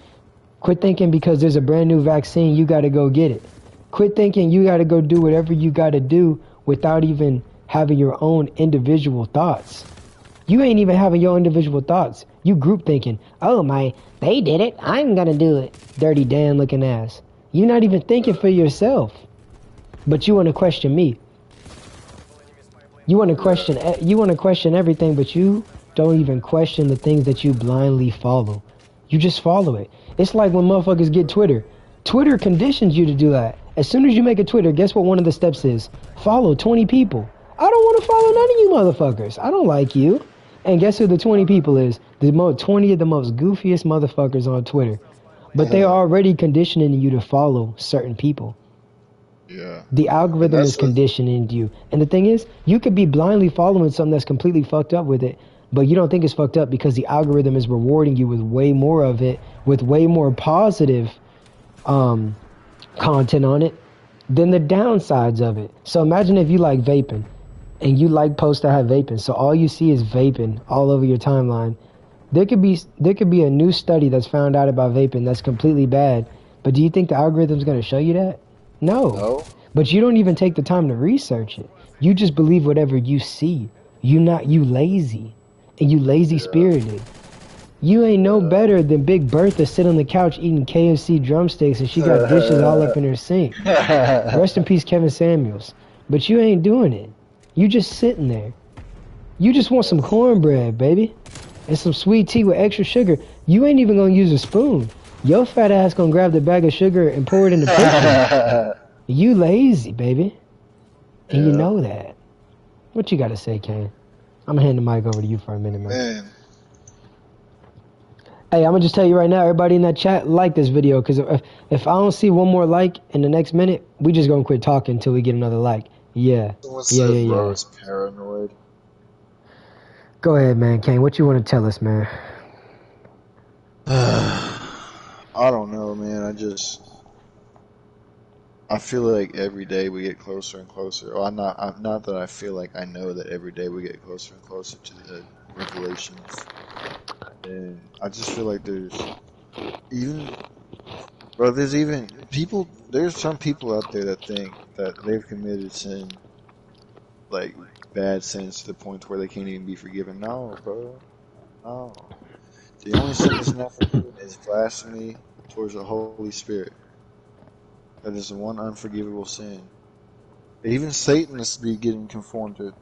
Quit thinking because there's a brand new vaccine, you got to go get it. Quit thinking you got to go do whatever you got to do without even having your own individual thoughts. You ain't even having your individual thoughts. You group thinking, oh my, they did it, I'm gonna do it. Dirty Dan looking ass. You're not even thinking for yourself. But you want to question me. Yeah, You want to question everything, but you don't even question the things that you blindly follow. You just follow it. It's like when motherfuckers get Twitter. Twitter conditions you to do that. As soon as you make a Twitter, guess what one of the steps is? Follow 20 people. I don't want to follow none of you motherfuckers. I don't like you. And guess who the 20 people is? 20 of the most goofiest motherfuckers on Twitter. But they are yeah, already conditioning you to follow certain people. yeah. The And algorithm is that's what. conditioning you. And the thing is, you could be blindly following something that's completely fucked up with it, but you don't think it's fucked up because the algorithm is rewarding you with way more of it, with way more positive um, content on it than the downsides of it. So imagine if you like vaping and you like posts that have vaping, so all you see is vaping all over your timeline. There could be a new study that's found out about vaping that's completely bad, but do you think the algorithm's going to show you that? No. No. But you don't even take the time to research it. You just believe whatever you see. You lazy. And you lazy Yeah, spirited. You ain't no yeah. better than Big Bertha sitting on the couch eating KFC drumsticks and she got dishes all up in her sink. Rest in peace, Kevin Samuels. But you ain't doing it. You just sitting there. You just want some cornbread, baby. And some sweet tea with extra sugar. You ain't even gonna use a spoon. Your fat ass gonna grab the bag of sugar and pour it in the pitcher. You lazy, baby. And you Yeah, know that. What you gotta say, Kane? I'm gonna hand the mic over to you for a minute, man. man. Hey, I'm gonna just tell you right now, everybody in that chat, like this video, because if I don't see one more like in the next minute, we just gonna quit talking until we get another like. Yeah, Someone yeah, said yeah, bro yeah. is paranoid. Go ahead, man, Kane. What you want to tell us, man? I don't know, man. I feel like every day we get closer and closer. Well, I'm not that I feel like I know that every day we get closer and closer to the revelations. And I just feel like even, there's even there's some people out there that think that they've committed sin, like bad sins to the point where they can't even be forgiven. No, bro. No. The only sin that's not forgiven is blasphemy towards the Holy Spirit. That is the one unforgivable sin. Even Satanists be getting conformed to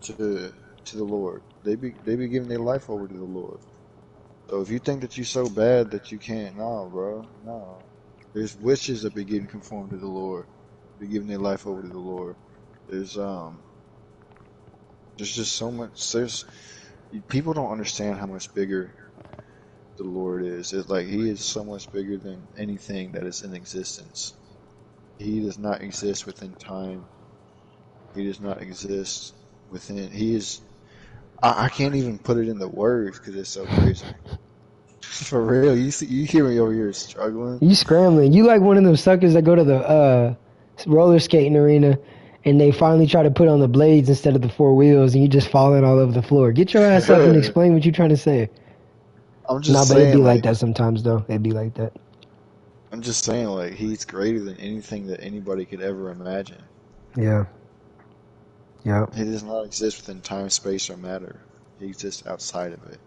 the Lord. They be giving their life over to the Lord. So if you think that you're so bad that you can't, no, bro, no. There's witches that be getting conformed to the Lord, be giving their life over to the Lord. There's there's just so much. There's people don't understand how much bigger the Lord is. It's like He is so much bigger than anything that is in existence. He does not exist within time. He does not exist within. He is. I can't even put it into words because it's so crazy. For real, you hear me over here struggling. You scrambling. You like one of them suckers that go to the roller skating arena and they finally try to put on the blades instead of the four wheels and you just falling all over the floor. Get your ass up and explain what you're trying to say. I'm Nah, just but it'd be saying, like like, that sometimes, though. It'd be like that. I'm just saying, like, he's greater than anything that anybody could ever imagine. Yeah. Yeah. He does not exist within time, space, or matter. He exists outside of it.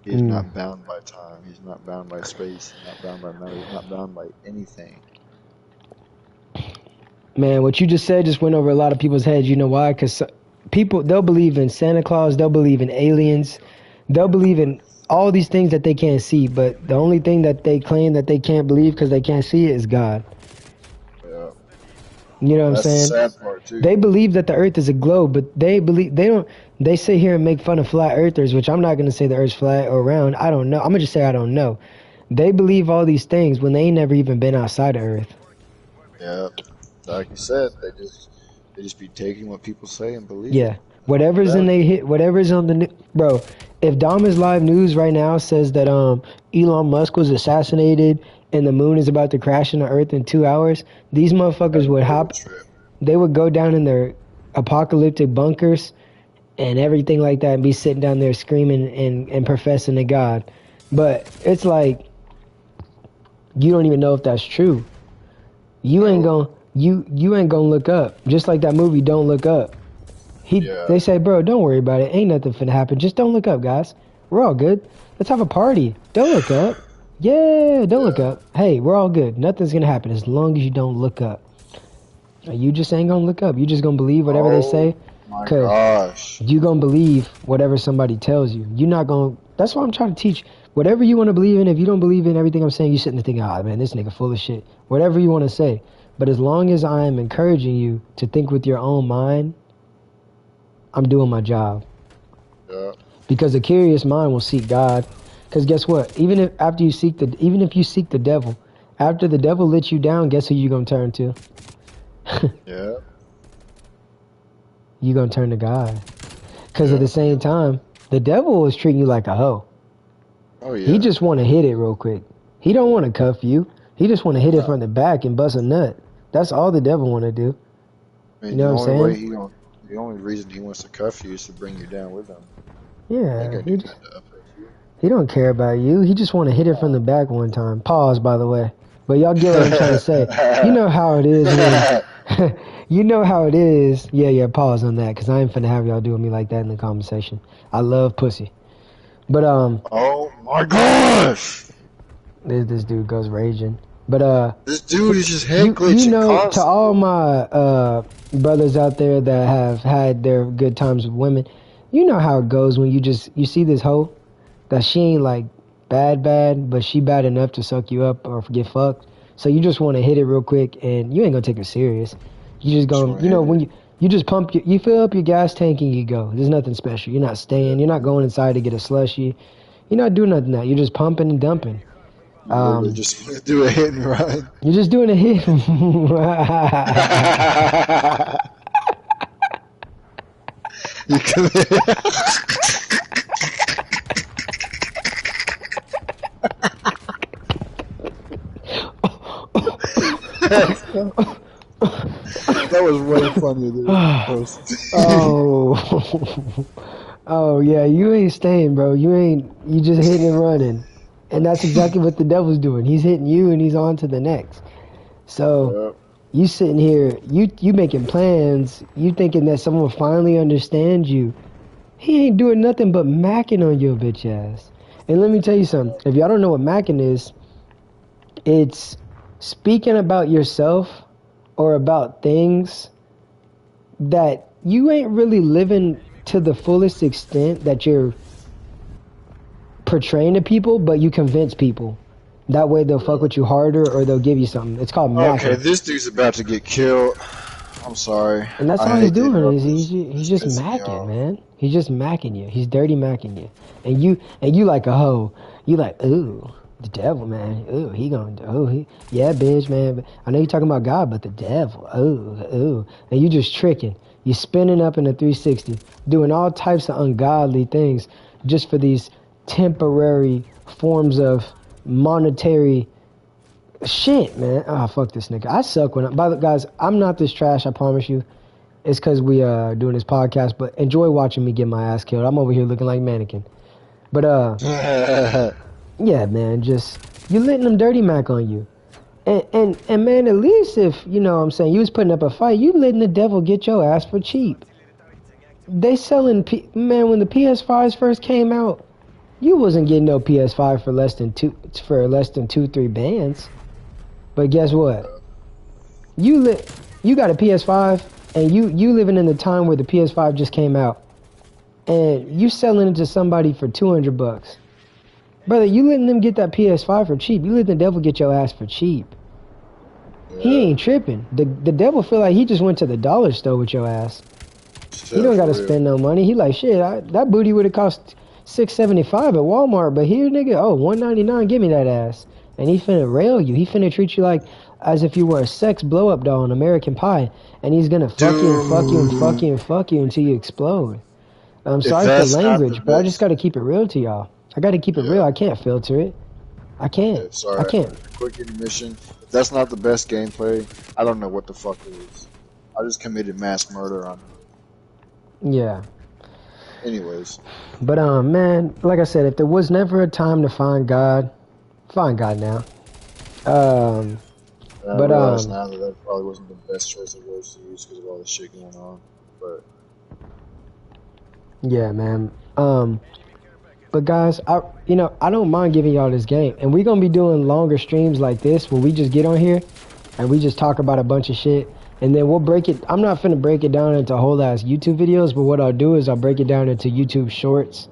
He is Mm. not bound by time. He's not bound by space. He's not bound by matter. He's not bound by anything. Man, what you just said just went over a lot of people's heads. You know why? Because people, they'll believe in Santa Claus, they'll believe in aliens, they'll believe in all these things that they can't see, but the only thing that they claim that they can't believe because they can't see it is God. Yeah. You know what I'm That's the saying? sad part too. They believe that the earth is a globe, but they sit here and make fun of flat earthers, which I'm not going to say the earth's flat or round. I don't know. I'm going to just say I don't know. They believe all these things when they ain't never even been outside of earth. Yeah. Like you said, they just be taking what people say and believe it. Yeah. Whatever's in they hit, whatever's on the bro. If Dama's Live News right now says that Elon Musk was assassinated and the moon is about to crash into Earth in 2 hours, these motherfuckers would hop. They would go down in their apocalyptic bunkers and everything like that and be sitting down there screaming and professing to God. But it's like you don't even know if that's true. You ain't gonna look up. Just like that movie Don't Look Up. They say, bro, don't worry about it. Ain't nothing finna happen. Just don't look up, guys. We're all good. Let's have a party. Don't look up. Yeah, don't look up. Hey, we're all good. Nothing's gonna happen as long as you don't look up. You just ain't gonna look up. You just gonna believe whatever they say. My gosh. You gonna believe whatever somebody tells you. You're not gonna. That's what I'm trying to teach. Whatever you want to believe in, if you don't believe in everything I'm saying, you sitting there thinking, oh man, this nigga full of shit. Whatever you want to say. But as long as I am encouraging you to think with your own mind, I'm doing my job. Yeah. Because a curious mind will seek God. Because guess what? Even if you seek the devil, after the devil lets you down, guess who you gonna turn to? Yeah. You gonna turn to God. Because at the same time, the devil is treating you like a hoe. Oh yeah. He just want to hit it real quick. He don't want to cuff you. He just want to hit it from the back and bust a nut. That's all the devil want to do. I mean, You know what I'm saying? The only reason he wants to cuff you is to bring you down with him. Yeah, he don't care about you. He just want to hit it from the back one time. Pause, by the way. But y'all get what I'm trying to say. You know how it is when... You know how it is. Yeah, pause on that, because I ain't finna have y'all doing me like that in the conversation. I love pussy. But, oh my gosh! This dude goes raging. But, this dude is just head glitching you know, constantly. To all my brothers out there that have had their good times with women, you know how it goes when you see this hoe that she ain't like bad, but she bad enough to suck you up or get fucked. So you just want to hit it real quick, and you ain't gonna take her serious. You just gonna, you know, when you just you fill up your gas tank and you go. There's nothing special. You're not staying. You're not going inside to get a slushie. You're not doing nothing now. You're just pumping and dumping. You just do a hit and run. You're just doing a hit. You come That was way funnier than post. Oh yeah, you ain't staying, bro. You just hitting and running. And that's exactly what the devil's doing. He's hitting you and he's on to the next. So you sitting here, you making plans, you thinking that someone will finally understand you. He ain't doing nothing but macking on your bitch ass. And let me tell you something. If y'all don't know what macking is, it's speaking about yourself or about things that you ain't really living to the fullest extent that you're portraying to people, but you convince people. That way they'll fuck with you harder or they'll give you something. It's called macking. Okay, this dude's about to get killed. I'm sorry. And that's all he's doing is he's just macking, man. He's just macking you. He's dirty macking you. And you like a hoe. You like, ooh, the devil, man. Ooh, yeah, bitch, man. I know you're talking about God, but the devil. Ooh. And you just tricking. You're spinning up in a 360, doing all types of ungodly things just for these temporary forms of monetary shit, man. Oh, fuck this nigga. I suck by the guys, I'm not this trash, I promise you. It's because we doing this podcast, but enjoy watching me get my ass killed. I'm over here looking like mannequin. But yeah, man, just you letting them dirty Mac on you. And man, at least if you know what I'm saying, you was putting up a fight, you letting the devil get your ass for cheap. They selling man when the PS5s first came out, you wasn't getting no PS5 for less than 2-3 bands. But guess what? You got a PS5 and you living in the time where the PS5 just came out and you selling it to somebody for $200. Brother, you letting them get that PS5 for cheap. You letting the devil get your ass for cheap. Yeah. He ain't tripping. The devil feel like he just went to the dollar store with your ass. He don't gotta spend no money. He like shit. That booty would have cost $6.75 at Walmart, but here, nigga, oh, $1.99. Give me that ass. And he finna rail you. He finna treat you like as if you were a sex blow up doll in American Pie, and he's gonna fuck you and fuck you and fuck you and fuck you until you explode. I'm sorry for language, but I just gotta keep it real to y'all. I gotta keep it real. I can't filter it. I can't. Yeah, sorry. I can't. Quick intermission. If that's not the best gameplay, I don't know what the fuck it is. I just committed mass murder on him. Yeah. Anyways. But man, like I said, if there was never a time to find God now. I realize now that probably wasn't the best choice of words to use because of all the shit going on. But yeah, man. But guys, I don't mind giving y'all this game, and we're gonna be doing longer streams like this where we just get on here and we just talk about a bunch of shit, and then we'll break it. I'm not finna break it down into whole ass YouTube videos, but what I'll do is I'll break it down into YouTube shorts,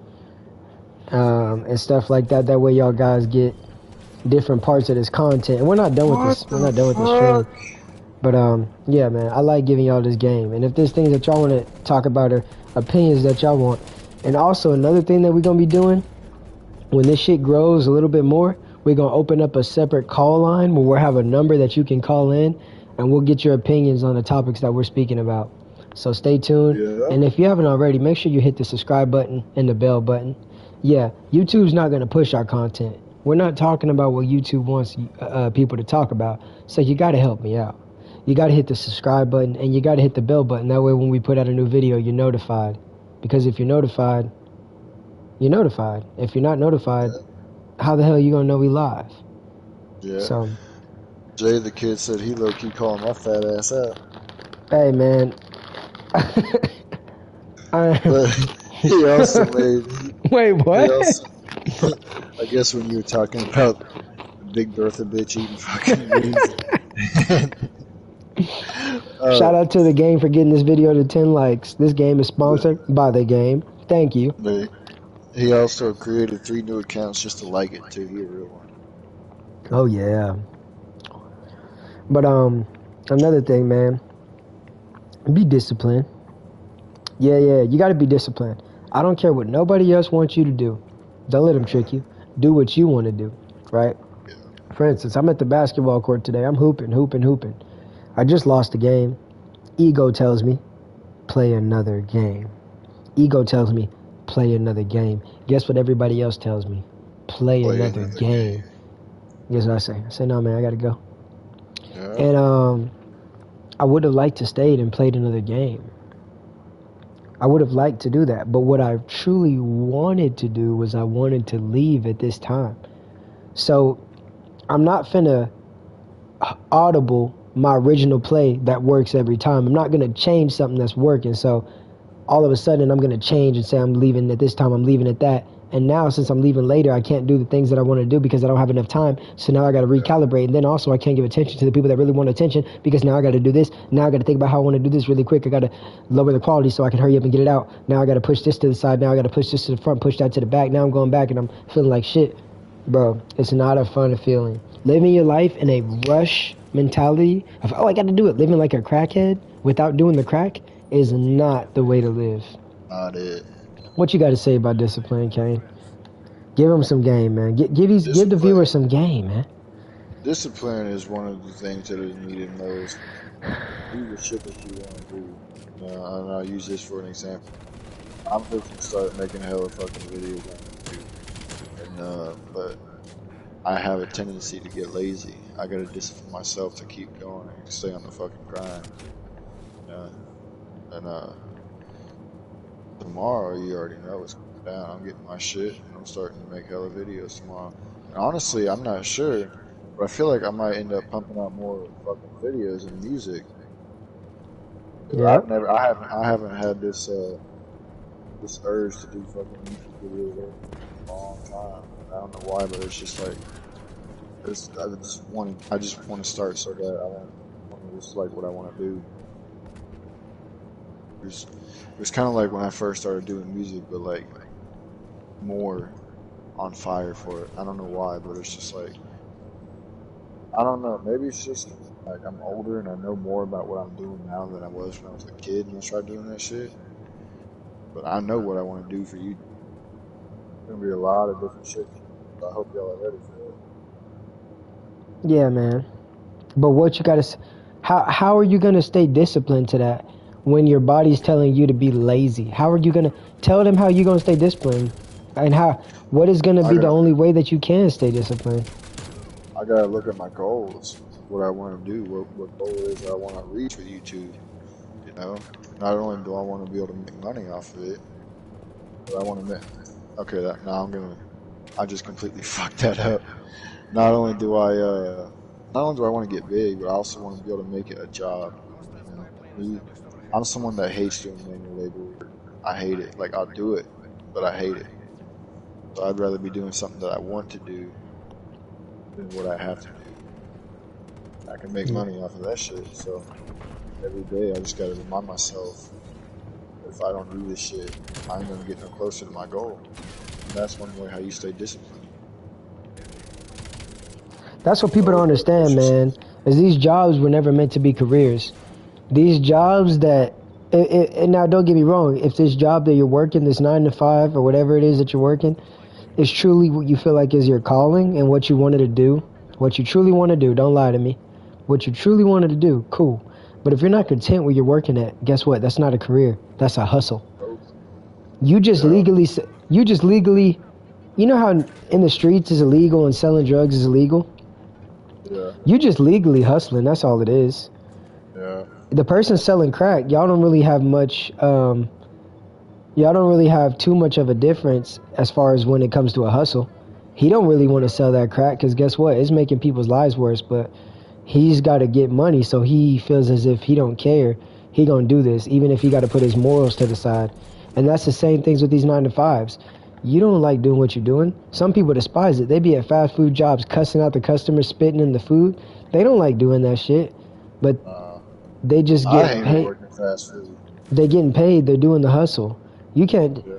and stuff like that. That way y'all guys get different parts of this content. And we're not done with this. We're not done with this stream. But yeah, man, I like giving y'all this game, and if there's things that y'all want to talk about or opinions that y'all want. And also another thing that we're going to be doing, when this shit grows a little bit more, we're going to open up a separate call line where we'll have a number that you can call in, and we'll get your opinions on the topics that we're speaking about. So stay tuned. Yeah. And if you haven't already, make sure you hit the subscribe button and the bell button. Yeah, YouTube's not going to push our content. We're not talking about what YouTube wants people to talk about. So you got to help me out. You got to hit the subscribe button and you got to hit the bell button. That way when we put out a new video, you're notified. Because if you're notified, you're notified. If you're not notified, how the hell are you going to know we live? Yeah. So, Jay the kid said he low-key calling my fat ass out. Hey, man. But he also made... Wait, what? I guess when you were talking about Big Bertha bitch eating fucking meat. Shout out to the game for getting this video to 10 likes. This game is sponsored by the game. Thank you. He also created 3 new accounts just to like it too. He a real one. Oh yeah. But another thing, man. Be disciplined. Yeah, you gotta be disciplined. I don't care what nobody else wants you to do. Don't let them trick you. Do what you want to do, right? Yeah. For instance, I'm at the basketball court today. I'm hooping. I just lost a game. Ego tells me, play another game. Ego tells me, play another game. Guess what everybody else tells me? Play another game. Guess what I say? I say, no, man, I got to go. Yeah. And I would have liked to stayed and played another game. I would have liked to do that. But what I truly wanted to do was I wanted to leave at this time. So I'm not finna audible my original play that works every time. I'm not going to change something that's working. So all of a sudden I'm going to change and say I'm leaving at this time, I'm leaving at that. And now since I'm leaving later, I can't do the things that I want to do because I don't have enough time. So now I got to recalibrate. And then also I can't give attention to the people that really want attention because now I got to do this. Now I got to think about how I want to do this really quick. I got to lower the quality so I can hurry up and get it out. Now I got to push this to the side. Now I got to push this to the front, push that to the back. Now I'm going back and I'm feeling like shit. Bro, it's not a fun feeling. Living your life in a rush mentality of, oh, I got to do it. Living like a crackhead without doing the crack is not the way to live. Not it. What you got to say about discipline, Kane? Give them some game, man. Give the viewers some game, man. Discipline is one of the things that is needed most. Do the shit that you want to do. And I'll use this for an example. I'm looking to start making hella fucking videos on YouTube. And, but I have a tendency to get lazy. I gotta discipline myself to keep going and stay on the fucking grind. And tomorrow, you already know it's down. I'm getting my shit, and I'm starting to make hella videos tomorrow. And honestly, I'm not sure, but I feel like I might end up pumping out more fucking videos and music. Yep. I haven't had this this urge to do fucking music videos in a long time. I don't know why, but it's just like I just want to start so that I want to just like what I want to do. It was kind of like when I first started doing music, but like more on fire for it. I don't know why, but it's just like I don't know. Maybe it's just like I'm older and I know more about what I'm doing now than I was when I was a kid and I started doing that shit. But I know what I want to do for you. There's gonna be a lot of different shit. So I hope y'all are ready for it. Yeah, man. But what you gotta, how are you gonna stay disciplined to that when your body's telling you to be lazy? How are you gonna tell them how you're gonna stay disciplined, and what is gonna be the only way that you can stay disciplined? I gotta look at my goals, what I want to do, what goal it is I want to reach with YouTube. You know, not only do I want to be able to make money off of it, but I want to make. Okay, I just completely fucked that up. Not only do I want to get big, but I also want to be able to make it a job. You know? I'm someone that hates doing manual labor work. I hate it. Like I'll do it, but I hate it. So I'd rather be doing something that I want to do than what I have to do. I can make money off of that shit. So every day I just gotta remind myself, if I don't do this shit, I ain't gonna get no closer to my goal. And that's one way how you stay disciplined. That's what people don't understand, man. Is these jobs were never meant to be careers. These jobs that, and now don't get me wrong, if this job that you're working, this 9 to 5 or whatever it is that you're working, is truly what you feel like is your calling and what you wanted to do, what you truly want to do, don't lie to me. What you truly wanted to do, cool. But if you're not content where you're working at, guess what? That's not a career. That's a hustle. You just legally, you know how in the streets is illegal and selling drugs is illegal? Yeah. You just legally hustling. That's all it is. Yeah. The person selling crack, y'all don't really have much. Y'all don't really have too much of a difference as far as when it comes to a hustle. He don't really want to sell that crack because guess what? It's making people's lives worse. But he's got to get money, so he feels as if he don't care. He gonna do this, even if he got to put his morals to the side. And that's the same things with these 9 to 5s. You don't like doing what you're doing. Some people despise it. They be at fast food jobs cussing out the customers, spitting in the food. They don't like doing that shit. But they just get paid. Working fast food. They getting paid. They're doing the hustle. You can't. Yeah.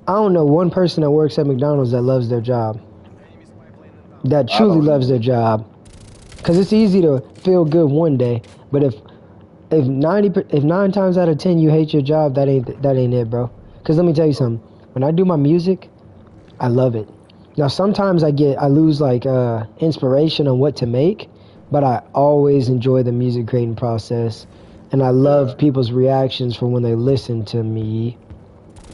I don't know one person that works at McDonald's that loves their job. That truly loves their job. Because it's easy to feel good one day, but if 9 times out of 10 you hate your job, that ain't it, bro. Because let me tell you something. When I do my music, I love it. Now sometimes I lose like inspiration on what to make, but I always enjoy the music creating process, and I love people's reactions for when they listen to me.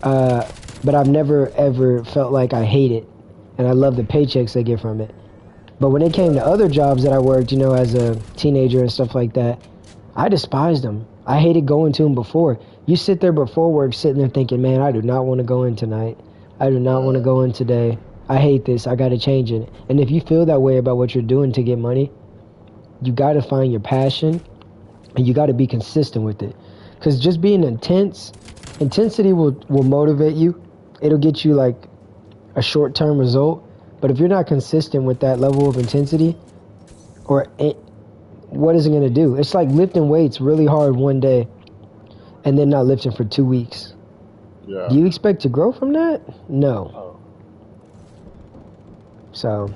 But I've never ever felt like I hate it, and I love the paychecks they get from it. But when it came to other jobs that I worked, you know, as a teenager and stuff like that, I despised them. I hated going to them before. You sit there before work, sitting there thinking, man, I do not want to go in tonight. I do not want to go in today. I hate this. I got to change it. And if you feel that way about what you're doing to get money, you got to find your passion, and you got to be consistent with it. Because just being intensity will motivate you. It'll get you like a short-term result. But if you're not consistent with that level of intensity, what is it going to do? It's like lifting weights really hard one day and then not lifting for 2 weeks. Yeah. Do you expect to grow from that? No. Oh. So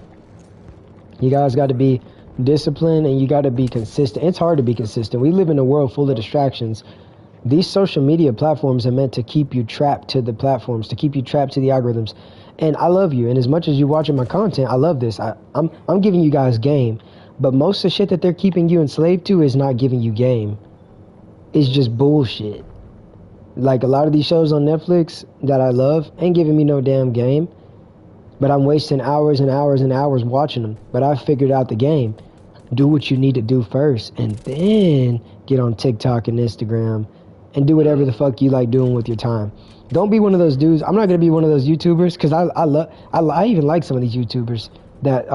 you guys got to be disciplined and you got to be consistent. It's hard to be consistent. We live in a world full of distractions. These social media platforms are meant to keep you trapped to the platforms, to keep you trapped to the algorithms. And I love you. And as much as you're watching my content, I love this. I'm giving you guys game. But most of the shit that they're keeping you enslaved to is not giving you game. It's just bullshit. Like a lot of these shows on Netflix that I love ain't giving me no damn game. But I'm wasting hours and hours and hours watching them. But I figured out the game. Do what you need to do first. And then get on TikTok and Instagram and do whatever the fuck you like doing with your time. Don't be one of those dudes. I'm not gonna be one of those YouTubers because I even like some of these YouTubers that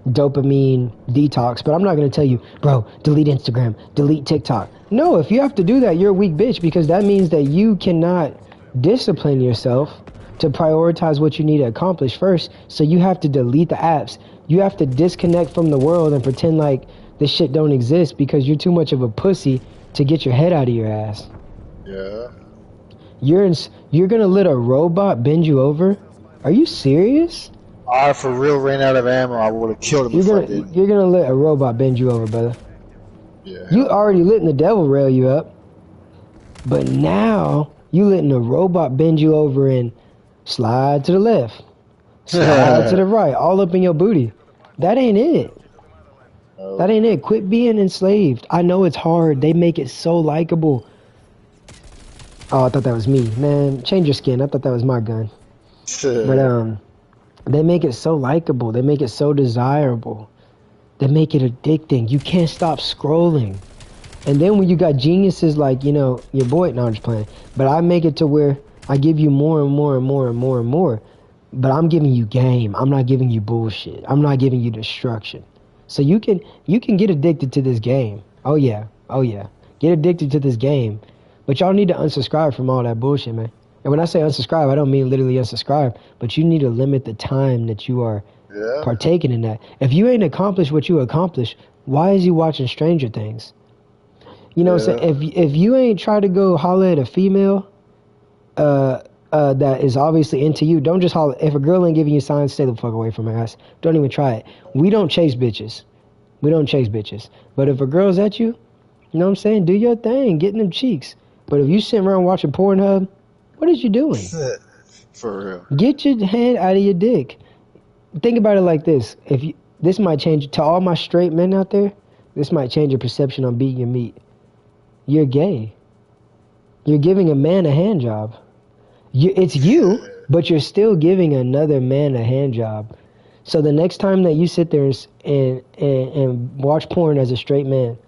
dopamine detox, but I'm not gonna tell you, bro, delete Instagram, delete TikTok. No, if you have to do that, you're a weak bitch because that means that you cannot discipline yourself to prioritize what you need to accomplish first. So you have to delete the apps. You have to disconnect from the world and pretend like this shit don't exist because you're too much of a pussy to get your head out of your ass. Yeah. You're gonna let a robot bend you over? Are you serious? I for real ran out of ammo. I would have killed him if I didn't. You're gonna let a robot bend you over, brother. Yeah. You already letting the devil rail you up, but now you letting a robot bend you over and slide to the left, slide to the right, all up in your booty. That ain't it. Oh. That ain't it. Quit being enslaved. I know it's hard. They make it so likable. Oh, I thought that was me. Man, change your skin. I thought that was my gun. But they make it so likable. They make it so desirable. They make it addicting. You can't stop scrolling. And then when you got geniuses like, you know, your boy, no, I'm just playing. But I make it to where I give you more and more and more and more and more. But I'm giving you game. I'm not giving you bullshit. I'm not giving you destruction. So you can get addicted to this game. Oh yeah. Oh yeah. Get addicted to this game. But y'all need to unsubscribe from all that bullshit, man. And when I say unsubscribe, I don't mean literally unsubscribe, but you need to limit the time that you are partaking in that. If you ain't accomplished what you accomplished, why is you watching Stranger Things? You know what I'm saying? If you ain't try to go holler at a female that is obviously into you, don't just holler. If a girl ain't giving you signs, stay the fuck away from her ass. Don't even try it. We don't chase bitches. We don't chase bitches. But if a girl's at you, you know what I'm saying? Do your thing. Get in them cheeks. But if you sitting around watching Pornhub, what is you doing? For real. Get your hand out of your dick. Think about it like this. This might change to all my straight men out there. This might change your perception on beating your meat. You're gay. You're giving a man a hand job. It's you, but you're still giving another man a hand job. So the next time that you sit there and watch porn as a straight man,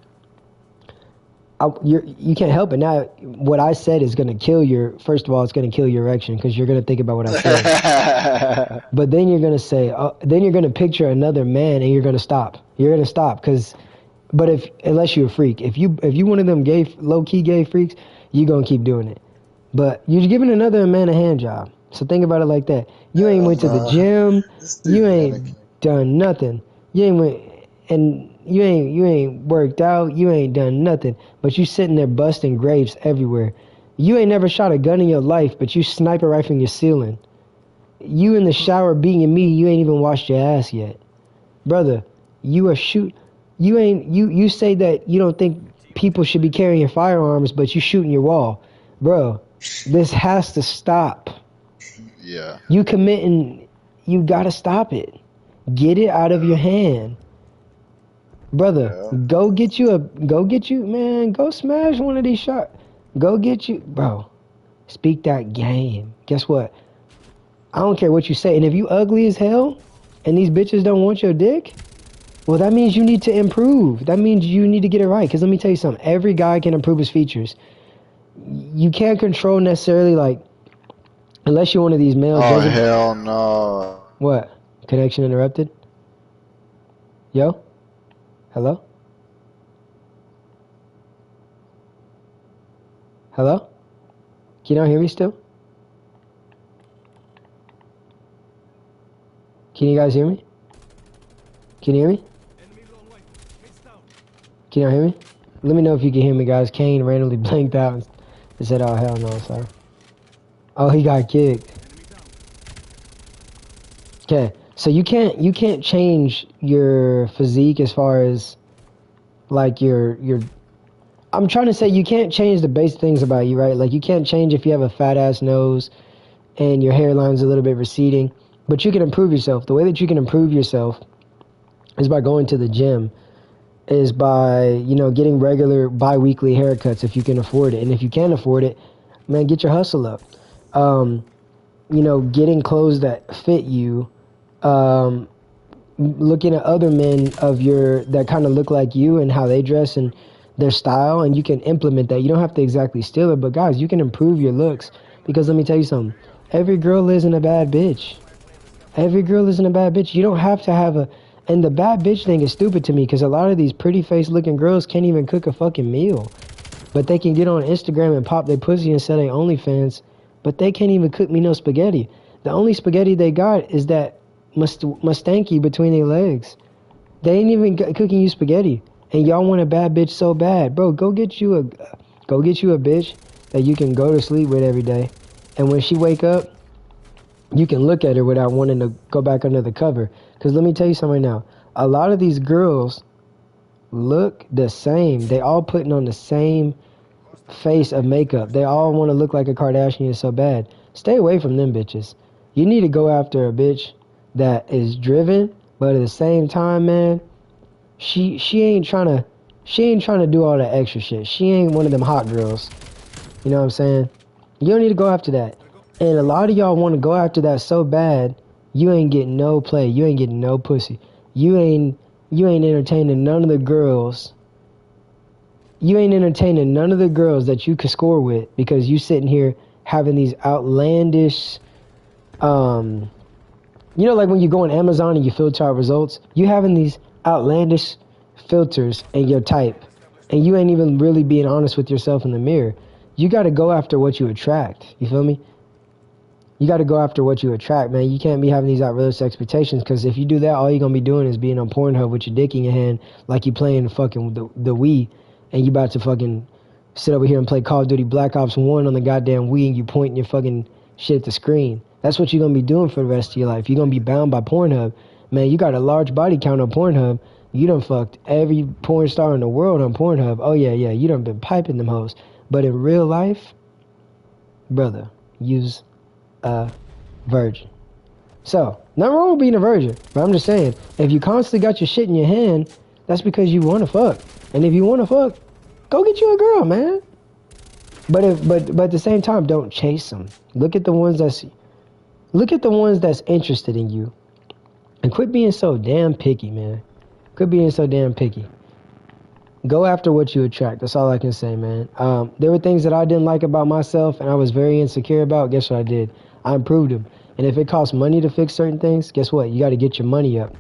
you can't help it. Now, what I said is going to kill first of all, it's going to kill your erection because you're going to think about what I said. But then you're going to say, then you're going to picture another man and you're going to stop. You're going to stop unless you're a freak. If you one of them low-key gay freaks, you're going to keep doing it. But you're giving another man a hand job. So think about it like that. You ain't went to the gym. You ain't done nothing. You ain't worked out. You ain't done nothing. But you sitting there busting grapes everywhere. You ain't never shot a gun in your life, but you sniper rifling your ceiling. You in the shower beating me. You ain't even washed your ass yet, brother. You say that you don't think people should be carrying firearms, but you shooting your wall, bro. This has to stop. Yeah. You gotta stop it. Get it out of your hand. Brother, go get you, man, go smash one of these shots. Go get you, bro. Speak that game. Guess what? I don't care what you say. And if you ugly as hell and these bitches don't want your dick, well, that means you need to improve. That means you need to get it right. Because let me tell you something. Every guy can improve his features. You can't control necessarily, like, unless you're one of these males. Oh, hell no. What? Connection interrupted? Yo? Hello? Hello? Can y'all hear me still? Can you guys hear me? Can you hear me? Can y'all hear me? Let me know if you can hear me, guys. Kayne randomly blinked out and said, oh, hell no, sorry. Oh, he got kicked. Okay, so you can't change your physique as far as, like, your I'm trying to say you can't change the basic things about you, right? Like, you can't change if you have a fat-ass nose and your hairline's a little bit receding, but you can improve yourself. The way that you can improve yourself is by going to the gym, is by, you know, getting regular bi-weekly haircuts if you can afford it. And if you can't afford it, man, get your hustle up. You know, getting clothes that fit you, looking at other men that kind of look like you and how they dress and their style, and you can implement that. You don't have to exactly steal it, but guys, you can improve your looks. Because let me tell you something. Every girl isn't a bad bitch. Every girl isn't a bad bitch. You don't have to have a... And the bad bitch thing is stupid to me because a lot of these pretty face looking girls can't even cook a fucking meal. But they can get on Instagram and pop their pussy and sell their OnlyFans. But they can't even cook me no spaghetti. The only spaghetti they got is that mustanky between their legs. They ain't even cooking you spaghetti. And y'all want a bad bitch so bad. Bro, go get you a bitch that you can go to sleep with every day. And when she wake up, you can look at her without wanting to go back under the cover. Because let me tell you something right now. A lot of these girls look the same. They all putting on the same face of makeup. They all want to look like a Kardashian so bad. Stay away from them bitches. You need to go after a bitch that is driven, but at the same time, man, she ain't trying to do all that extra shit. She ain't one of them hot girls. You know what I'm saying? You don't need to go after that. And a lot of y'all want to go after that so bad, you ain't getting no play. You ain't getting no pussy. You ain't entertaining none of the girls. You ain't entertaining none of the girls that you could score with because you sitting here having these outlandish, you know, like when you go on Amazon and you filter out results, you having these outlandish filters in your type, and you ain't even really being honest with yourself in the mirror. You got to go after what you attract. You feel me? You got to go after what you attract, man. You can't be having these outrageous expectations, because if you do that, all you're going to be doing is being on Pornhub with your dick in your hand like you playing fucking the Wii, and you about to fucking sit over here and play Call of Duty Black Ops 1 on the goddamn Wii, and you pointing your fucking shit at the screen. That's what you're going to be doing for the rest of your life. You're going to be bound by Pornhub. Man, you got a large body count on Pornhub. You done fucked every porn star in the world on Pornhub. Oh, yeah, you done been piping them hoes. But in real life, brother, use a virgin. So, nothing wrong with being a virgin. But I'm just saying, if you constantly got your shit in your hand, that's because you want to fuck. And if you want to fuck, go get you a girl, man. But at the same time, don't chase them. Look at the ones that's interested in you. And quit being so damn picky, man. Quit being so damn picky. Go after what you attract. That's all I can say, man. There were things that I didn't like about myself and I was very insecure about. Guess what I did? I improved them. And if it costs money to fix certain things, guess what? You got to get your money up.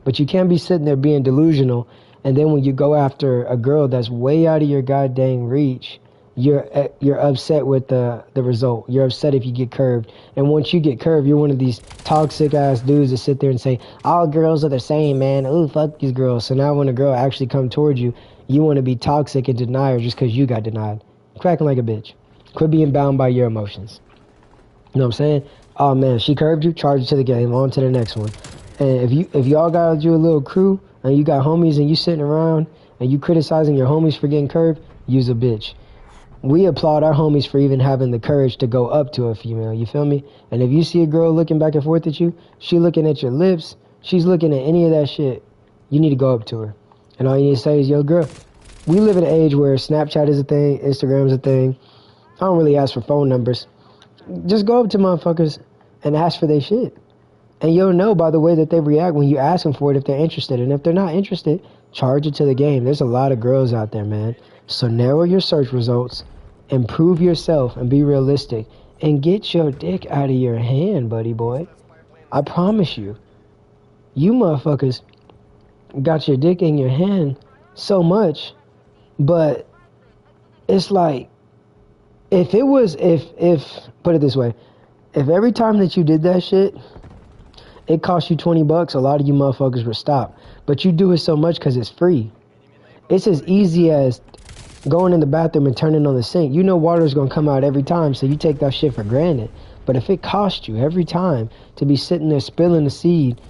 But you can't be sitting there being delusional, and then when you go after a girl that's way out of your goddamn reach, you're upset with the result. You're upset if you get curved. And once you get curved, you're one of these toxic ass dudes that sit there and say, all girls are the same, man. Ooh, fuck these girls. So now when a girl actually comes towards you, you want to be toxic and deny her just because you got denied. Cracking like a bitch. Quit being bound by your emotions. You know what I'm saying? Oh man, she curved you, charge it to the game, on to the next one. And if y'all got you a little crew and you got homies and you sitting around and you criticizing your homies for getting curved, you's a bitch. We applaud our homies for even having the courage to go up to a female, you feel me? And if you see a girl looking back and forth at you, she looking at your lips, she's looking at any of that shit, you need to go up to her. And all you need to say is, yo girl, we live in an age where Snapchat is a thing, Instagram's a thing. I don't really ask for phone numbers. Just go up to motherfuckers and ask for their shit. And you'll know by the way that they react when you ask them for it if they're interested. And if they're not interested, charge it to the game. There's a lot of girls out there, man. So narrow your search results, improve yourself, and be realistic. And get your dick out of your hand, buddy boy. I promise you. You motherfuckers got your dick in your hand so much, but it's like, if put it this way, if every time that you did that shit, it cost you $20, a lot of you motherfuckers would stop. But you do it so much because it's free. It's as easy as going in the bathroom and turning on the sink. You know water's going to come out every time, so you take that shit for granted. But if it cost you every time to be sitting there spilling the seed,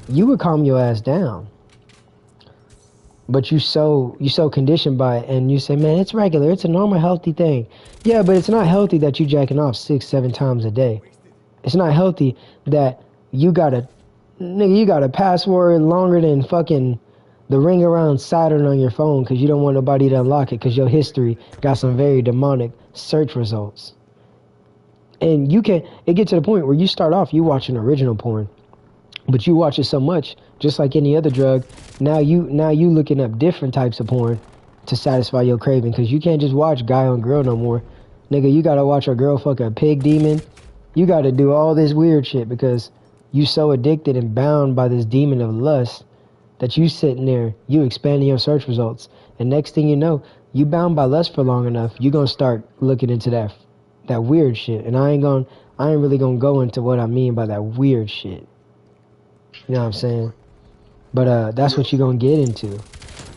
you would calm your ass down. But you so conditioned by it, and you say, man, it's regular, it's a normal, healthy thing. Yeah, but it's not healthy that you jacking off 6-7 times a day. It's not healthy that you got a password longer than fucking the ring around Saturn on your phone because you don't want nobody to unlock it because your history got some very demonic search results. And it gets to the point where you start off, you watching original porn. But you watch it so much, just like any other drug, now you looking up different types of porn, to satisfy your craving. Because you can't just watch guy on girl no more. Nigga, you gotta watch a girl fuck a pig demon. You gotta do all this weird shit because you so addicted and bound by this demon of lust that you sitting there, you expanding your search results. And next thing you know, you bound by lust for long enough, you gonna start looking into that weird shit. And I ain't really gonna go into what I mean by that weird shit. You know what I'm saying? But that's what you're gonna get into.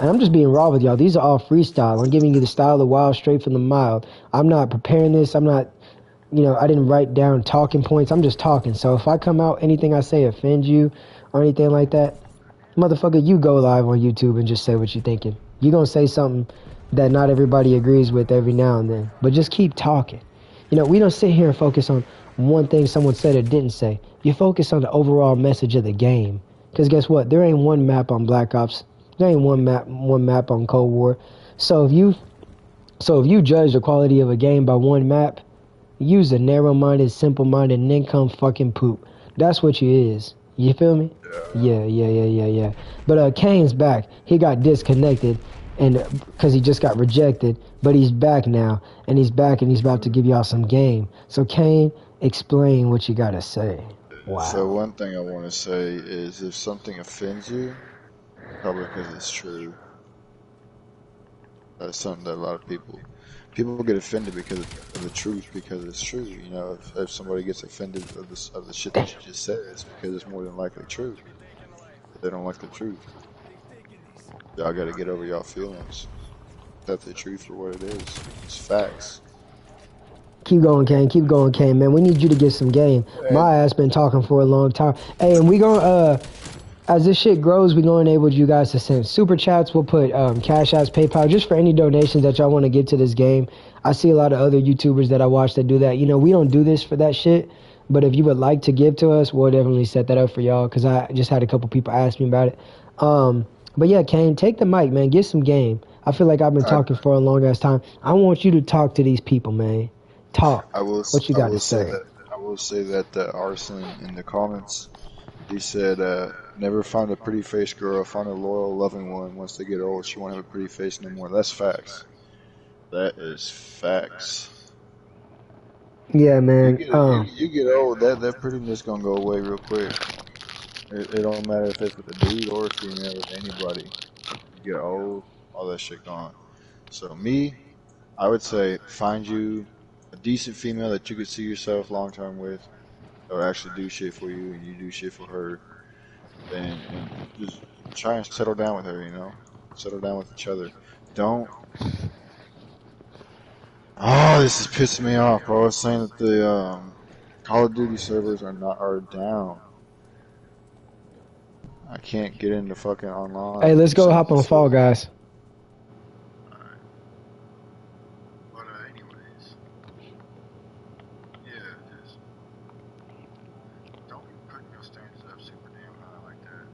And I'm just being raw with y'all. These are all freestyle. I'm giving you the style of the wild straight from the mild. I'm not preparing this. I'm not, I didn't write down talking points. I'm just talking. So if I come out, anything I say offends you or anything like that, motherfucker, you go live on YouTube and just say what you're thinking. You're gonna say something that not everybody agrees with every now and then. But just keep talking. We don't sit here and focus on one thing someone said or didn't say. You focus on the overall message of the game. Because guess what? There ain't one map on Black Ops. There ain't one map on Cold War. So if you judge the quality of a game by one map, you's a narrow-minded, simple-minded, nincome fucking poop. That's what you is. You feel me? Yeah. But Kayne's back. He got disconnected, and because he just got rejected. But he's back now, and he's about to give y'all some game. So Kayne, explain what you gotta say. Wow. So one thing I want to say is if something offends you, probably because it's true. That's something that a lot of people get offended because of the truth, because it's true. If somebody gets offended of the shit that you just said, it's because it's more than likely true. They don't like the truth. Y'all got to get over y'all feelings. Accept the truth for what it is. It's facts. Keep going, Kayne, man. We need you to get some game. My ass been talking for a long time. Hey, and we gonna as this shit grows, we're gonna enable you guys to send super chats. We'll put Cash Apps, PayPal, just for any donations that y'all want to get to this game. I see a lot of other YouTubers that I watch that do that. We don't do this for that shit. But if you would like to give to us, we'll definitely set that up for y'all. Cause I just had a couple people ask me about it. But yeah, Kayne, take the mic, man. Get some game. I feel like I've been talking for a long ass time. I want you to talk to these people, man. Talk. What you got to say? I will say that Arson in the comments, he said, never find a pretty faced girl, find a loyal, loving one. Once they get old, she won't have a pretty face no more. That's facts. That is facts. Yeah, man. You get old, that prettiness gonna go away real quick. It don't matter if it's with a dude or a female, with anybody. You get old, all that shit gone. So me, I would say find you a decent female that you could see yourself long term with, or actually do shit for you, and you do shit for her. And just try and settle down with her. Settle down with each other. Don't. Oh, this is pissing me off, bro. I was saying that the Call of Duty servers are down. I can't get into fucking online. Hey, let's go hop on Fall Guys.